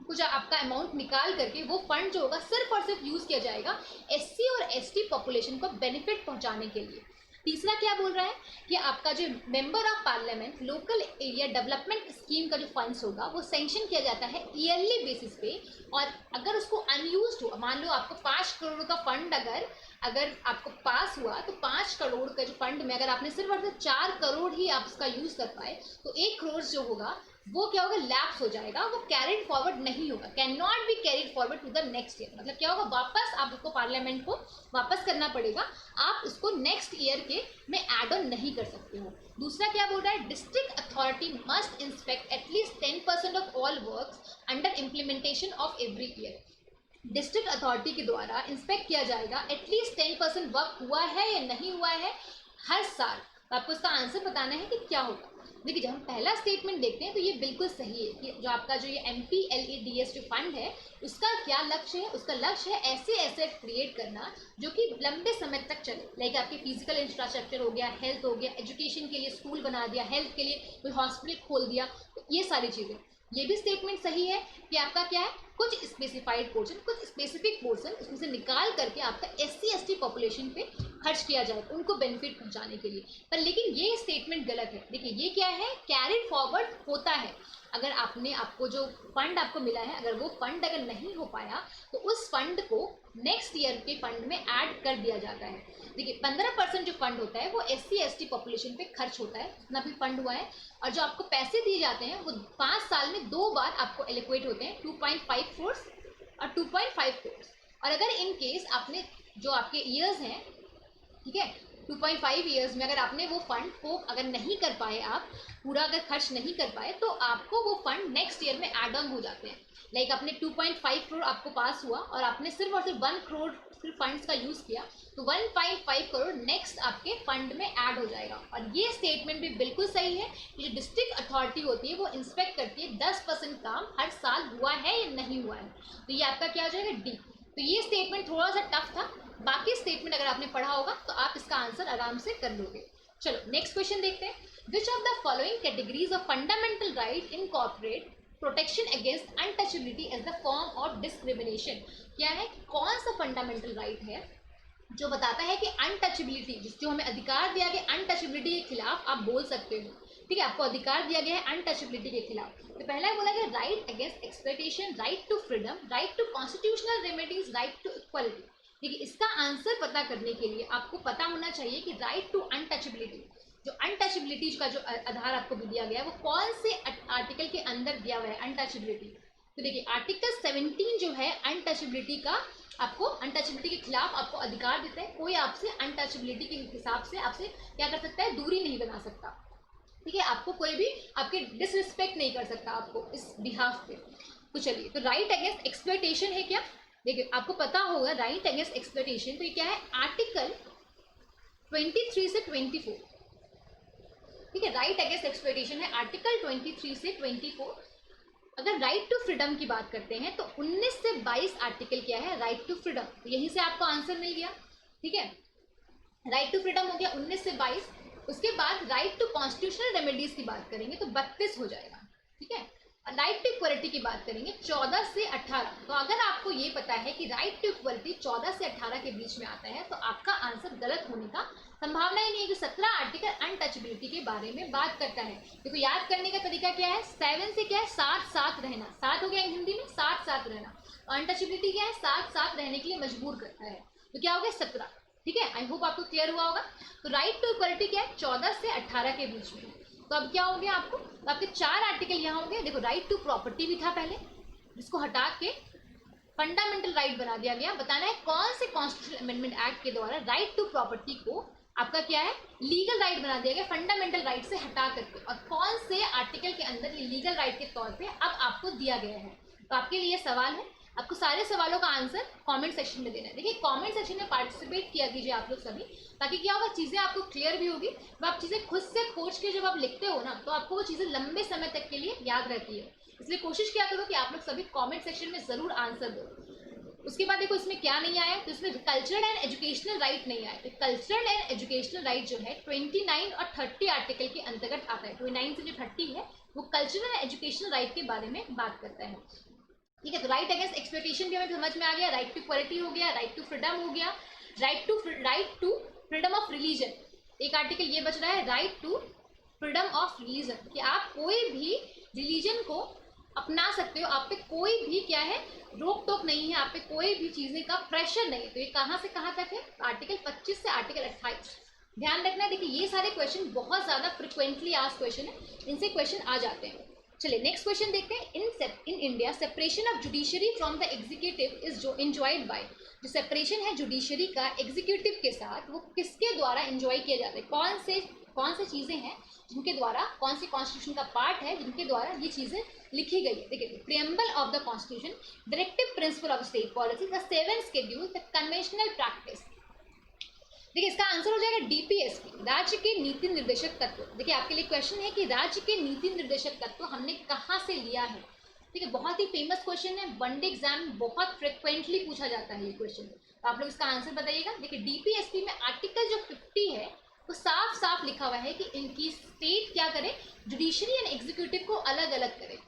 कुछ आपका अमाउंट निकाल करके वो फंड जो होगा सिर्फ और सिर्फ यूज किया जाएगा SC और ST पॉपुलेशन को बेनिफिट पहुंचाने के लिए। तीसरा क्या बोल रहा है कि आपका जो member of parliament local area development scheme का जो फंड्स होगा वो सैंक्शन किया जाता है ईयरली बेसिस पे, और अगर उसको अनयूज्ड हो, मान लो आपको 5 करोड़ का फंड अगर आपको पास हुआ तो 5 करोड़ का जो फंड में अगर आपने सिर्फ और सिर्फ 4 करोड़ ही आप उसका यूज कर पाए तो 1 करोड़ जो होगा वो क्या होगा, लैप्स हो जाएगा, वो कैरिड फॉरवर्ड नहीं होगा, can not be carried forward to the next year. मतलब क्या होगा, वापस आप उसको पार्लियामेंट को वापस करना पड़ेगा, आप उसको नेक्स्ट ईयर के में एड ऑन नहीं कर सकते हो। दूसरा क्या बोल रहा है, district authority must inspect at least 10% of all works under implementation of every year. District authority के द्वारा इंस्पेक्ट किया जाएगा एटलीस्ट 10% वर्क हुआ है या नहीं हुआ है हर साल। तो आपको इसका आंसर बताना है कि क्या होगा। देखिए जब हम पहला स्टेटमेंट देखते हैं तो ये बिल्कुल सही है कि जो आपका जो ये MPLADS जो फंड है उसका क्या लक्ष्य है, उसका लक्ष्य है ऐसे एसेट क्रिएट करना जो कि लंबे समय तक चले, लाइक आपके फिजिकल इंफ्रास्ट्रक्चर हो गया, हेल्थ हो गया, एजुकेशन के लिए स्कूल बना दिया, हेल्थ के लिए कोई हॉस्पिटल खोल दिया, तो ये सारी चीज़ें। ये भी स्टेटमेंट सही है कि आपका क्या है, कुछ स्पेसिफाइड पोर्शन, कुछ स्पेसिफिक पोर्शन उसमें से निकाल करके आपका SC ST पॉपुलेशन पे खर्च किया जाएगा उनको बेनिफिट पहुंचाने के लिए। पर लेकिन ये स्टेटमेंट गलत है। देखिए ये क्या है, कैरिड फॉरवर्ड होता है। अगर आपको जो फंड आपको मिला है, अगर वो फंड अगर नहीं हो पाया तो उस फंड को नेक्स्ट ईयर के फंड में ऐड कर दिया जाता है। देखिए 15% जो फंड होता है वो SC ST पॉपुलेशन पे खर्च होता है, जितना भी फंड हुआ है। और जो आपको पैसे दिए जाते हैं वो 5 साल में 2 बार आपको एलोकेट होते हैं, 2.5 करोड़ और 2.5 करोड़। और अगर इन केस आपने जो आपके ईयर्स हैं, ठीक है, 2.5 ईयर्स में अगर आपने वो फंड को अगर नहीं कर पाए, आप पूरा अगर खर्च नहीं कर पाए, तो आपको वो फंड नेक्स्ट ईयर में एड ऑन हो जाते हैं। लाइक आपने 2.5 करोड़ आपको पास हुआ और आपने सिर्फ और सिर्फ 1 करोड़ सिर्फ फंड्स का यूज़ किया, तो 1.5 करोड़ नेक्स्ट आपके फंड में ऐड हो जाएगा। और ये स्टेटमेंट भी बिल्कुल सही है कि जो डिस्ट्रिक्ट अथॉरिटी होती है वो इंस्पेक्ट करती है 10% काम हर साल हुआ है या नहीं हुआ है। तो ये आपका क्या हो जाएगा, डी। तो ये स्टेटमेंट थोड़ा सा टफ था, बाकी स्टेटमेंट अगर आपने पढ़ा होगा तो आप इसका आंसर आराम से कर लोगे। चलो नेक्स्ट क्वेश्चन देखते हैं। Which of the following categories of fundamental right incorporate protection against untouchability as the form of discrimination? क्या है, कौन सा फंडामेंटल राइट है जो बताता है कि अनटचेबिलिटी, जो हमें अधिकार दिया गया अनटचेबिलिटी के खिलाफ आप बोल सकते हो। ठीक है, आपको अधिकार दिया गया है अनटचेबिलिटी के खिलाफ। तो पहला बोला गया right against exploitation, right to freedom, right to constitutional remedies, right to equality. देखिए इसका आंसर पता करने के लिए आपको पता होना चाहिए कि राइट टू अनटचेबिलिटी, जो अनटचेबिलिटी का जो आधार आपको भी दिया गया है वो कौन से आर्टिकल के अंदर दिया हुआ है अनटचेबिलिटी। तो देखिए आर्टिकल 17 जो है अनटचेबिलिटी का, आपको अनटचेबिलिटी के खिलाफ आपको अधिकार देता है। कोई आपसे अनटचेबिलिटी के हिसाब से आपसे क्या कर सकता है, दूरी नहीं बना सकता। ठीक है, आपको कोई भी आपके डिसरिस्पेक्ट नहीं कर सकता आपको इस बिहाफ पे। तो चलिए, तो राइट अगेंस्ट एक्सप्लॉयटेशन है क्या, देखिए आपको पता होगा राइट अगेंस्ट एक्सप्लॉयटेशन, तो ये क्या है, आर्टिकल 23 से 24। ठीक है, राइट अगेंस्ट एक्सप्लॉयटेशन है आर्टिकल 23 से 24। अगर राइट टू फ्रीडम की बात करते हैं तो 19 से 22 आर्टिकल क्या है, राइट टू फ्रीडम। तो यहीं से आपको आंसर मिल गया। ठीक है, राइट टू फ्रीडम हो गया 19 से 22। उसके बाद राइट टू कॉन्स्टिट्यूशनल रेमेडीज की बात करेंगे तो 32 हो जाएगा। ठीक है, राइट टू इक्वलिटी की बात करेंगे 14 से 18। तो अगर आपको ये पता है कि राइट टू इक्वलिटी 14 से 18 के बीच में आता है तो आपका आंसर गलत होने का संभावना ही नहीं है कि 17 आर्टिकल अनटचेबिलिटी के बारे में बात करता है। देखो याद करने का तरीका क्या है, 7 से क्या है, साथ साथ रहना, साथ हो गया हिंदी में साथ साथ रहना। अनटचेबिलिटी क्या है, साथ साथ रहने के लिए मजबूर करता है, तो क्या हो गया 17। ठीक है, आई होप आपको क्लियर हुआ होगा। तो राइट टू इक्वलिटी क्या है, 14 से 18 के बीच में। तो अब क्या हो गया आपको, तो आपके 4 आर्टिकल यहाँ हो गए। देखो राइट टू प्रॉपर्टी भी था पहले, जिसको हटा के फंडामेंटल राइट बना दिया गया। बताना है कौन से कॉन्स्टिट्यूशनल अमेंडमेंट एक्ट के द्वारा राइट टू प्रॉपर्टी को आपका क्या है, लीगल राइट बना दिया गया फंडामेंटल राइट से हटा करके, और कौन से आर्टिकल के अंदर ये लीगल राइट के तौर पे अब आपको दिया गया है। तो आपके लिए सवाल है, आपको सारे सवालों का आंसर कमेंट सेक्शन में देना है। देखिए कमेंट सेक्शन में पार्टिसिपेट किया कीजिए आप लोग सभी, ताकि क्या होगा, चीज़ें आपको क्लियर भी होगी। जब आप चीज़ें खुद से खोज के जब आप लिखते हो ना, तो आपको वो चीज़ें लंबे समय तक के लिए याद रहती है। इसलिए कोशिश किया करो कि आप लोग सभी कमेंट सेक्शन में ज़रूर आंसर दो। उसके बाद देखो इसमें क्या नहीं आया, तो इसमें कल्चरल एंड एजुकेशनल राइट नहीं आया। तो कल्चरल एंड एजुकेशनल राइट जो है 29 और 30 आर्टिकल के अंतर्गत आता है। 29 से जो 30 है वो कल्चरल एंड एजुकेशनल राइट के बारे में बात करता है। ठीक है, तो राइट अगेंस्ट एक्सप्लॉयटेशन भी हमें समझ में आ गया, राइट टू इक्वलिटी हो गया, राइट टू फ्रीडम हो गया, right to freedom of religion. एक आर्टिकल ये बच रहा है, right to freedom of religion, कि आप कोई भी रिलीजन को अपना सकते हो, आप पे कोई भी क्या है, रोक टोक नहीं है, आप पे कोई भी चीज़ें का प्रेशर नहीं है। तो ये कहाँ से कहाँ तक है, आर्टिकल 25 से आर्टिकल 28। ध्यान रखना है, देखिए ये सारे क्वेश्चन बहुत ज़्यादा फ्रिक्वेंटली आस्क्ड क्वेश्चन है, इनसे क्वेश्चन आ जाते हैं। चलिए नेक्स्ट क्वेश्चन देखते हैं। In India separation of judiciary from the executive is जो एंजॉयड बाय, जो सेपरेशन है जुडिशरी का एग्जीक्यूटिव के साथ, वो किसके द्वारा एंजॉय किया जाता है, कौन से चीज़ें हैं जिनके द्वारा, कौन से कॉन्स्टिट्यूशन का पार्ट है जिनके द्वारा ये चीज़ें लिखी गई है। देखिए preamble of the constitution, directive principle of state policy, the 7th schedule, the conventional practice. देखिए इसका आंसर हो जाएगा डीपीएसपी, राज्य के नीति निर्देशक तत्व। देखिए आपके लिए क्वेश्चन है कि राज्य के नीति निर्देशक तत्व हमने कहाँ से लिया है। ठीक है, बहुत ही फेमस क्वेश्चन है, वनडे एग्जाम में बहुत फ्रिक्वेंटली पूछा जाता है ये क्वेश्चन। तो आप लोग इसका आंसर बताइएगा। देखिए डीपीएसपी में आर्टिकल जो 50 है वो साफ साफ लिखा हुआ है कि इनकी स्टेट क्या करे, जुडिशरी एंड एग्जीक्यूटिव को अलग अलग करे।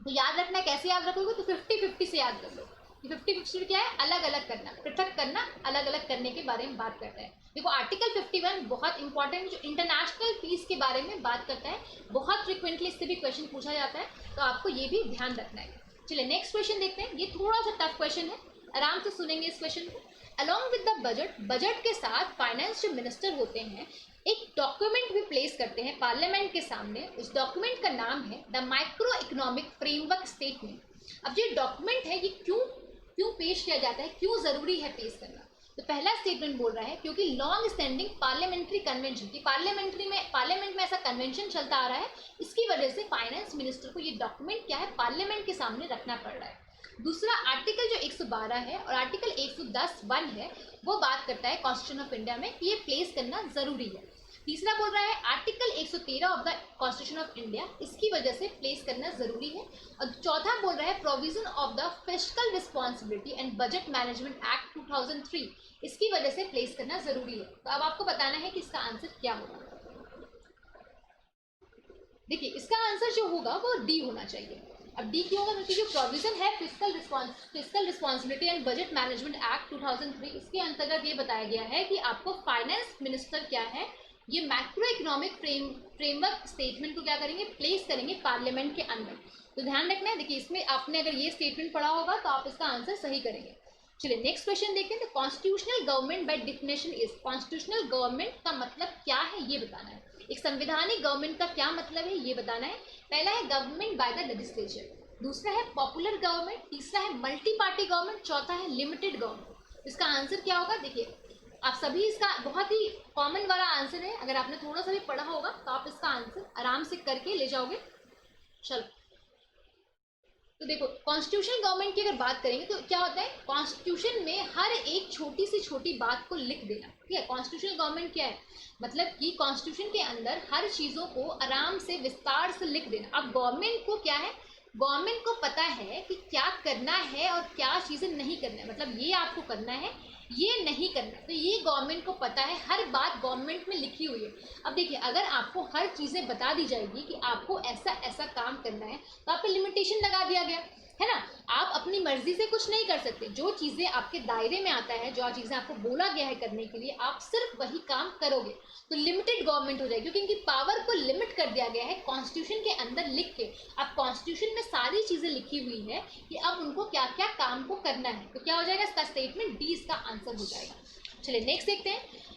तो याद रखना है, कैसे याद रखोगे, तो 50-50 से याद कर लो। 50-50 क्या है, अलग अलग करना, पृथक करना, अलग अलग करने के बारे में बात करता है। देखो आर्टिकल 51 बहुत इंपॉर्टेंट, जो इंटरनेशनल पीस के बारे में बात करता है, बहुत फ्रिक्वेंटली इससे भी क्वेश्चन पूछा जाता है, तो आपको ये भी ध्यान रखना है। चलिए नेक्स्ट क्वेश्चन देखते हैं। ये थोड़ा सा टफ क्वेश्चन है, आराम से सुनेंगे इस क्वेश्चन को। Along with the budget, budget के साथ फाइनेंस जो मिनिस्टर होते हैं एक डॉक्यूमेंट भी प्लेस करते हैं पार्लियामेंट के सामने। उस डॉक्यूमेंट का नाम है the micro economic framework statement. अब ये डॉक्यूमेंट है, ये क्यों पेश किया जाता है, क्यों जरूरी है पेश करना? तो पहला स्टेटमेंट बोल रहा है क्योंकि लॉन्ग स्टैंडिंग पार्लियामेंट्री कन्वेंशन की पार्लियामेंट में ऐसा कन्वेंशन चलता आ रहा है, इसकी वजह से फाइनेंस मिनिस्टर को ये डॉक्यूमेंट क्या है, पार्लियामेंट के सामने रखना पड़ रहा है। दूसरा आर्टिकल जो 112 है और आर्टिकल 110(1) है, वो बात करता है कॉन्स्टिट्यूशन ऑफ इंडिया में कि ये प्लेस करना जरूरी है। तीसरा बोल रहा है article 113 of the constitution of India, इसकी वजह से प्लेस करना जरूरी है। और चौथा बोल रहा है provision of the fiscal responsibility and budget management act 2003, इसकी वजह से प्लेस करना जरूरी है। तो अब आपको बताना है कि इसका आंसर क्या होगा। देखिए इसका आंसर जो होगा वो डी होना चाहिए। अब डी क्यों होगा, क्योंकि जो प्रोविजन है fiscal responsibility and budget management act 2003, इसके अंतर्गत ये बताया गया है कि आपको फाइनेंस मिनिस्टर क्या है, ये मैक्रो इकोनॉमिक फ्रेमवर्क स्टेटमेंट को क्या करेंगे, प्लेस करेंगे पार्लियामेंट के अंदर। तो ध्यान रखना है। देखिए इसमें आपने अगर ये स्टेटमेंट पढ़ा होगा तो आप इसका आंसर सही करेंगे। चलिए नेक्स्ट क्वेश्चन देखते हैं। तो constitutional government by definition is, constitutional government का मतलब क्या है ये बताना है। एक संवैधानिक गवर्नमेंट का क्या मतलब है ये बताना है। पहला है गवर्नमेंट बाय द लेजिस्लेचर, दूसरा है पॉपुलर गवर्नमेंट, तीसरा है मल्टी पार्टी गवर्नमेंट, चौथा है लिमिटेड गवर्नमेंट। इसका आंसर क्या होगा, देखिए आप सभी इसका बहुत ही कॉमन वाला आंसर है, अगर आपने थोड़ा सा भी पढ़ा होगा तो आप इसका आंसर आराम से करके ले जाओगे। चलो तो देखो कॉन्स्टिट्यूशन गवर्नमेंट की अगर बात करेंगे तो क्या होता है, कॉन्स्टिट्यूशन में हर एक छोटी से छोटी बात को लिख देना। ठीक है, कॉन्स्टिट्यूशन गवर्नमेंट क्या है, मतलब कि कॉन्स्टिट्यूशन के अंदर हर चीज़ों को आराम से विस्तार से लिख देना। अब गवर्नमेंट को क्या है, गवर्नमेंट को पता है कि क्या करना है और क्या चीज़ें नहीं करना है, मतलब ये आपको करना है, ये नहीं करना, तो ये गवर्नमेंट को पता है, हर बात गवर्नमेंट में लिखी हुई है। अब देखिए अगर आपको हर चीज़ें बता दी जाएगी कि आपको ऐसा ऐसा काम करना है, तो आप पे लिमिटेशन लगा दिया गया है ना। आप अपनी मर्जी से कुछ नहीं कर सकते, जो चीज़ें आपके दायरे में आता है, जो चीज़ें आपको बोला गया है करने के लिए, आप सिर्फ वही काम करोगे, तो लिमिटेड गवर्नमेंट हो जाएगी, क्योंकि इनकी पावर को लिमिट कर दिया गया है कॉन्स्टिट्यूशन के अंदर लिख के। अब कॉन्स्टिट्यूशन में सारी चीज़ें लिखी हुई है कि अब उनको क्या क्या काम को करना है, तो क्या हो जाएगा इसका स्टेटमेंट डी इसका आंसर हो जाएगा। चलिए नेक्स्ट देखते हैं।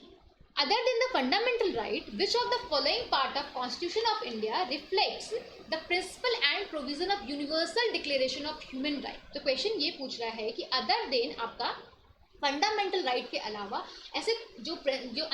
Other than the fundamental right, which of the following part of Constitution of India reflects the principle and provision of Universal Declaration of Human Rights? तो क्वेश्चन ये पूछ रहा है कि other than आपका फंडामेंटल राइट के अलावा ऐसे जो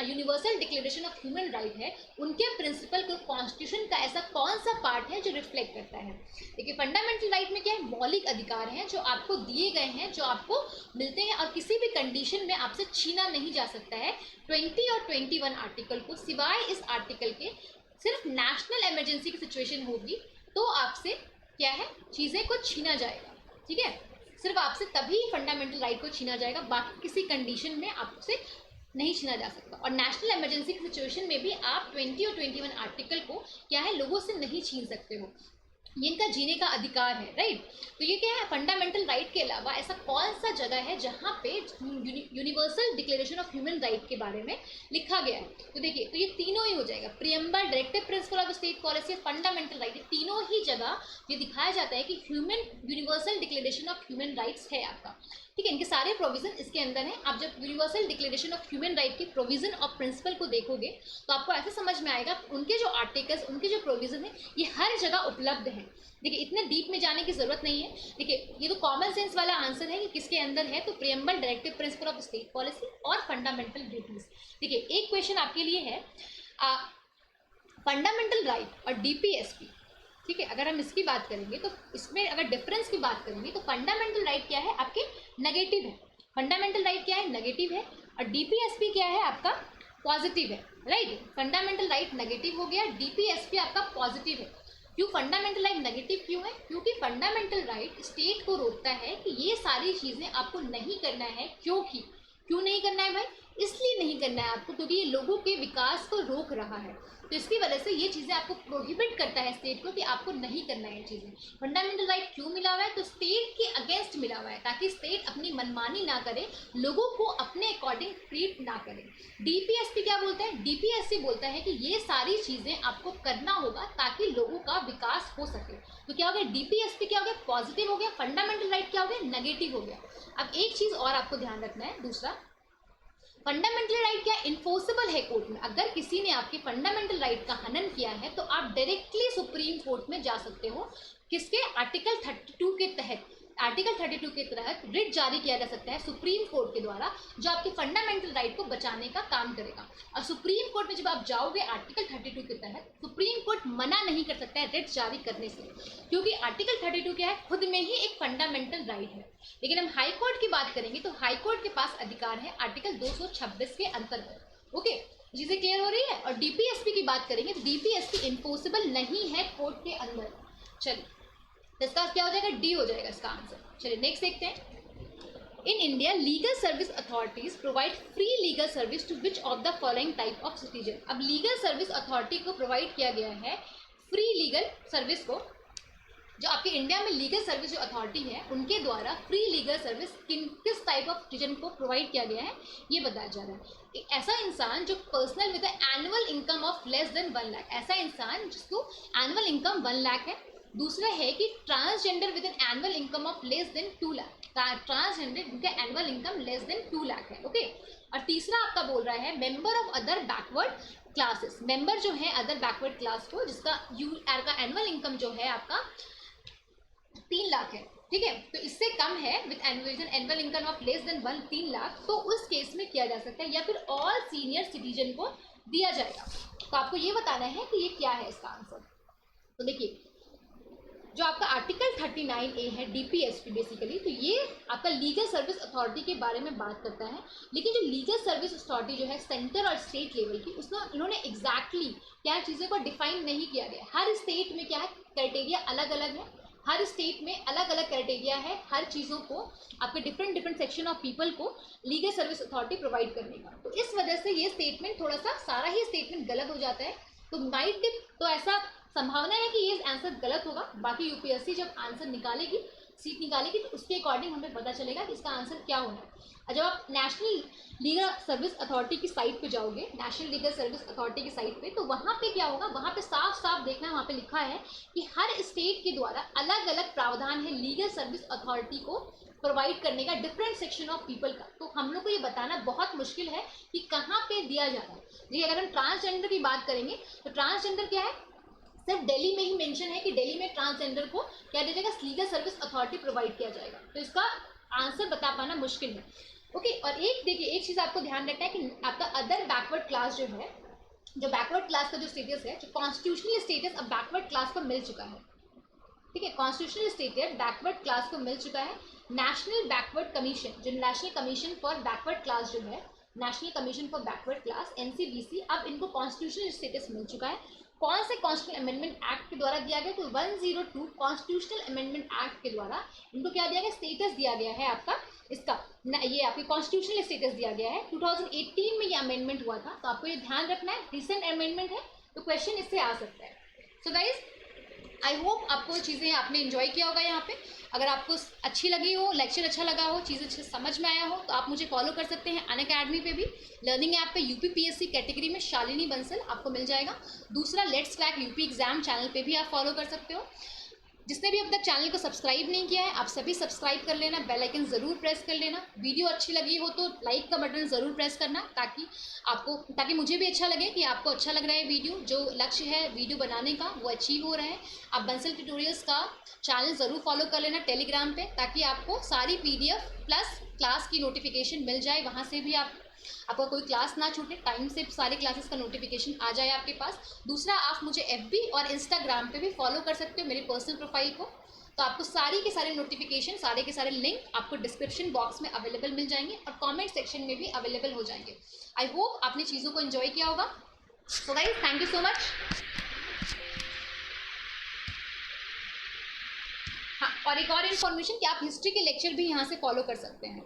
universal declaration of human right है, उनके प्रिंसिपल को कॉन्स्टिट्यूशन का ऐसा कौन सा पार्ट है जो रिफ्लेक्ट करता है। देखिए फंडामेंटल राइट में क्या है, मौलिक अधिकार हैं जो आपको दिए गए हैं, जो आपको मिलते हैं और किसी भी कंडीशन में आपसे छीना नहीं जा सकता है। 20 और 21 आर्टिकल को, सिवाय इस आर्टिकल के सिर्फ नेशनल इमरजेंसी की सिचुएशन होगी तो आपसे क्या है, चीज़ें को छीना जाएगा। ठीक है, सिर्फ आपसे तभी फंडामेंटल राइट को छीना जाएगा, बाकी किसी कंडीशन में आपसे नहीं छीना जा सकता। और नेशनल इमरजेंसी की सिचुएशन में भी आप 20 और 21 आर्टिकल को क्या है, लोगों से नहीं छीन सकते हो, ये इनका जीने का अधिकार है, राइट। तो ये क्या है, फंडामेंटल राइट के अलावा ऐसा कौन सा जगह है जहाँ पे universal declaration of human right के बारे में लिखा गया है। तो देखिए तो ये तीनों ही हो जाएगा, preamble, directive principle of state policy, fundamental right, ये तीनों ही जगह ये दिखाया जाता है कि universal declaration of human rights है आपका। ठीक है, इनके सारे प्रोविजन इसके अंदर हैं। आप जब universal declaration of human right के प्रोविजन ऑफ प्रिंसिपल को देखोगे तो आपको ऐसे समझ में आएगा उनके जो आर्टिकल्स, उनके जो प्रोविजन है, ये हर जगह उपलब्ध है। देखिए इतने डीप में जाने की जरूरत नहीं है। देखिए ये तो कॉमन सेंस वाला आंसर है कि किसके अंदर है, तो preamble, directive principle of state policy और फंडामेंटल ड्यूटीज। देखिए एक क्वेश्चन आपके लिए है, फंडामेंटल राइट और डीपीएसपी। ठीक है, अगर हम इसकी बात करेंगे तो इसमें अगर डिफरेंस की बात करेंगे तो फंडामेंटल राइट क्या है, आपके नेगेटिव है। फंडामेंटल राइट क्या है, नेगेटिव है, और डीपीएसपी क्या है, आपका पॉजिटिव है, राइट। फंडामेंटल राइट नेगेटिव हो गया, डीपीएसपी आपका पॉजिटिव है। क्यों फंडामेंटल राइट नेगेटिव क्यों है, क्योंकि फंडामेंटल राइट स्टेट को रोकता है कि ये सारी चीज़ें आपको नहीं करना है। क्यों नहीं करना है भाई, इसलिए नहीं करना है आपको क्योंकि ये लोगों के विकास को रोक रहा है। तो इसकी वजह से ये चीज़ें आपको प्रोहिबिट करता है स्टेट को कि आपको नहीं करना है ये चीज़ें। फंडामेंटल राइट क्यों मिला हुआ है? तो स्टेट के अगेंस्ट मिला हुआ है, ताकि स्टेट अपनी मनमानी ना करे, लोगों को अपने अकॉर्डिंग ट्रीट ना करे। डीपीएसपी क्या बोलता है? डीपीएसपी बोलता है कि ये सारी चीज़ें आपको करना होगा ताकि लोगों का विकास हो सके। तो क्या हो गया? डीपीएसपी क्या हो गया? पॉजिटिव हो गया। फंडामेंटल राइट क्या हो गया? नेगेटिव हो गया। अब एक चीज़ और आपको ध्यान रखना है, दूसरा, फंडामेंटल राइट क्या इन्फोर्सेबल है कोर्ट में। अगर किसी ने आपके फंडामेंटल राइट का हनन किया है तो आप डायरेक्टली सुप्रीम कोर्ट में जा सकते हो। किसके? आर्टिकल 32 के तहत। आर्टिकल 32 के तहत रिट जारी किया जा सकता है सुप्रीम कोर्ट के द्वारा, जो आपके फंडामेंटल राइट को बचाने का काम करेगा। और सुप्रीम कोर्ट में जब आप जाओगे आर्टिकल 32 के तहत, सुप्रीम कोर्ट मना नहीं कर सकता है रिट जारी करने से, क्योंकि आर्टिकल 32 क्या है? खुद में ही एक फंडामेंटल राइट है। लेकिन हम हाई कोर्ट की बात करेंगे तो हाई कोर्ट के पास अधिकार है आर्टिकल 226 के अंतर्गत। ओके, चीजें क्लियर हो रही है? और डीपीएसपी की बात करेंगे तो डीपीएसपी इन्फोर्सेबल नहीं है कोर्ट के अंदर। चलिए, इसका क्या हो जाएगा? डी हो जाएगा इसका आंसर। चलिए नेक्स्ट देखते हैं। In India legal service authorities provide free legal service to which of the following type of citizen. अब लीगल सर्विस अथॉरिटी को प्रोवाइड किया गया है फ्री लीगल सर्विस को, जो आपके इंडिया में लीगल सर्विस जो अथॉरिटी है उनके द्वारा फ्री लीगल सर्विस किस टाइप ऑफ सिटीजन को प्रोवाइड किया गया है ये बताया जा रहा है। एक ऐसा इंसान जो personal with annual income of less then 1 lakh, ऐसा इंसान जिसको एनुअल इनकम 1 लाख है। दूसरा है कि transgender with an annual income of less than 2 lakh, transgender जिनका annual income less than 2 lakh है। ओके, और तीसरा आपका बोल रहा है member of other backward classes, member जो है अदर बैकवर्ड क्लास को जिसका का एनुअल इनकम जो है आपका 3 लाख है, ठीक है, तो इससे कम है with annual income of less then 3 lakh, तो उस केस में किया जा सकता है, या फिर ऑल सीनियर सिटीजन को दिया जाएगा। तो आपको ये बताना है कि ये क्या है इसका आंसर। तो देखिए, जो आपका आर्टिकल 39A है डीपीएसपी बेसिकली, तो ये आपका लीगल सर्विस अथॉरिटी के बारे में बात करता है। लेकिन जो लीगल सर्विस अथॉरिटी जो है सेंटर और स्टेट लेवल की, उसमें इन्होंने एग्जैक्टली क्या चीज़ों को डिफाइन नहीं किया गया। हर स्टेट में क्या है, क्राइटेरिया अलग अलग है, हर स्टेट में अलग अलग क्राइटेरिया है हर चीज़ों को, आपके डिफरेंट सेक्शन ऑफ पीपल को लीगल सर्विस अथॉरिटी प्रोवाइड करने का। तो इस वजह से ये स्टेटमेंट थोड़ा सा, सारा ही स्टेटमेंट गलत हो जाता है। तो माइट बी, तो ऐसा संभावना है कि ये आंसर गलत होगा। बाकी यूपीएससी जब आंसर निकालेगी, सीट निकालेगी, तो उसके अकॉर्डिंग हमें पता चलेगा कि इसका आंसर क्या होना है। और जब आप नेशनल लीगल सर्विस अथॉरिटी की साइट पे जाओगे, नेशनल लीगल सर्विस अथॉरिटी की साइट पे, तो वहाँ पे क्या होगा, वहाँ पे साफ साफ देखना है, वहाँ पे लिखा है कि हर स्टेट के द्वारा अलग अलग प्रावधान है लीगल सर्विस अथॉरिटी को प्रोवाइड करने का, डिफरेंट सेक्शन ऑफ पीपल का। तो हम लोग को ये बताना बहुत मुश्किल है कि कहाँ पे दिया जा रहा है। जी, अगर हम ट्रांसजेंडर की बात करेंगे तो ट्रांसजेंडर क्या है, सिर्फ दिल्ली में ही मेंशन है कि दिल्ली में ट्रांसजेंडर को क्या दिया जाएगा, लीगल सर्विस अथॉरिटी प्रोवाइड किया जाएगा। तो इसका आंसर बता पाना मुश्किल है। ओके, और एक देखिए, एक चीज़ आपको ध्यान रखना है कि आपका अदर बैकवर्ड क्लास जो है, जो बैकवर्ड क्लास का जो स्टेटस है, जो कॉन्स्टिट्यूशनल स्टेटस अब बैकवर्ड क्लास को मिल चुका है, ठीक है, कॉन्स्टिट्यूशनल स्टेटस बैकवर्ड क्लास को मिल चुका है। नेशनल बैकवर्ड कमीशन, जो national commission for backward class जो है, national commission for backward class NCBC, अब इनको कॉन्स्टिट्यूशनल स्टेटस मिल चुका है। कौन से कॉन्स्टिट्यूशनल अमेंडमेंट एक्ट के द्वारा दिया गया, तो 102 कॉन्स्टिट्यूशनल अमेंडमेंट एक्ट के द्वारा इनको क्या दिया गया, स्टेटस दिया गया है आपका, इसका ये आपके कॉन्स्टिट्यूशनल स्टेटस दिया गया है। 2018 में ये अमेंडमेंट हुआ था, तो आपको ये ध्यान रखना है, रिसेंट अमेंडमेंट है, तो क्वेश्चन इससे आ सकता है। सो गाइज, आई होप आपको चीज़ें आपने इन्जॉय किया होगा यहाँ पे। अगर आपको अच्छी लगी हो, लेक्चर अच्छा लगा हो, चीज़ें अच्छे समझ में आया हो, तो आप मुझे फॉलो कर सकते हैं अनअकैडमी पे भी, लर्निंग ऐप पे यूपीपीएससी कैटेगरी में शालिनी बंसल आपको मिल जाएगा। दूसरा, let's crack UP exam channel पे भी आप फॉलो कर सकते हो। जिसने भी अब तक चैनल को सब्सक्राइब नहीं किया है, आप सभी सब्सक्राइब कर लेना, बेल आइकन ज़रूर प्रेस कर लेना। वीडियो अच्छी लगी हो तो लाइक का बटन ज़रूर प्रेस करना, ताकि मुझे भी अच्छा लगे कि आपको अच्छा लग रहा है वीडियो, जो लक्ष्य है वीडियो बनाने का वो अचीव हो रहा है। आप बंसल ट्यूटोरियल्स का चैनल ज़रूर फॉलो कर लेना टेलीग्राम पे, ताकि आपको सारी PDF प्लस क्लास की नोटिफिकेशन मिल जाए, वहाँ से भी आपका कोई क्लास ना छूटे, टाइम से सारे क्लासेस का नोटिफिकेशन आ जाए आपके पास। दूसरा, आप मुझे FB और इंस्टाग्राम पे भी फॉलो कर सकते हो, मेरी पर्सनल प्रोफाइल को, तो आपको सारी के सारे नोटिफिकेशन, सारे के सारे लिंक आपको डिस्क्रिप्शन बॉक्स में अवेलेबल मिल जाएंगे और कमेंट सेक्शन में भी अवेलेबल हो जाएंगे। आई होप आपने चीज़ों को एंजॉय किया होगा। So guys, thank you so much. हाँ, और एक और इन्फॉर्मेशन कि आप हिस्ट्री के लेक्चर भी यहाँ से फॉलो कर सकते हैं।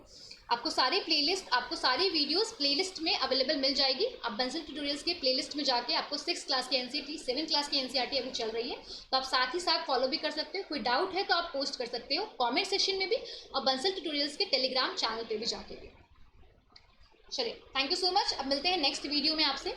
आपको सारी प्लेलिस्ट, आपको सारी वीडियोस प्लेलिस्ट में अवेलेबल मिल जाएगी। आप बंसल ट्यूटोरियल्स के प्लेलिस्ट में जाके आपको 6 क्लास की एनसीईआरटी, 7 क्लास की एनसीईआरटी अभी चल रही है, तो आप साथ ही साथ फॉलो भी कर सकते हो। कोई डाउट है तो आप पोस्ट कर सकते हो कमेंट सेक्शन में भी, और बंसल ट्यूटोरियल्स के टेलीग्राम चैनल पे भी जाके भी। चलिए, थैंक यू सो मच। अब मिलते हैं नेक्स्ट वीडियो में आपसे।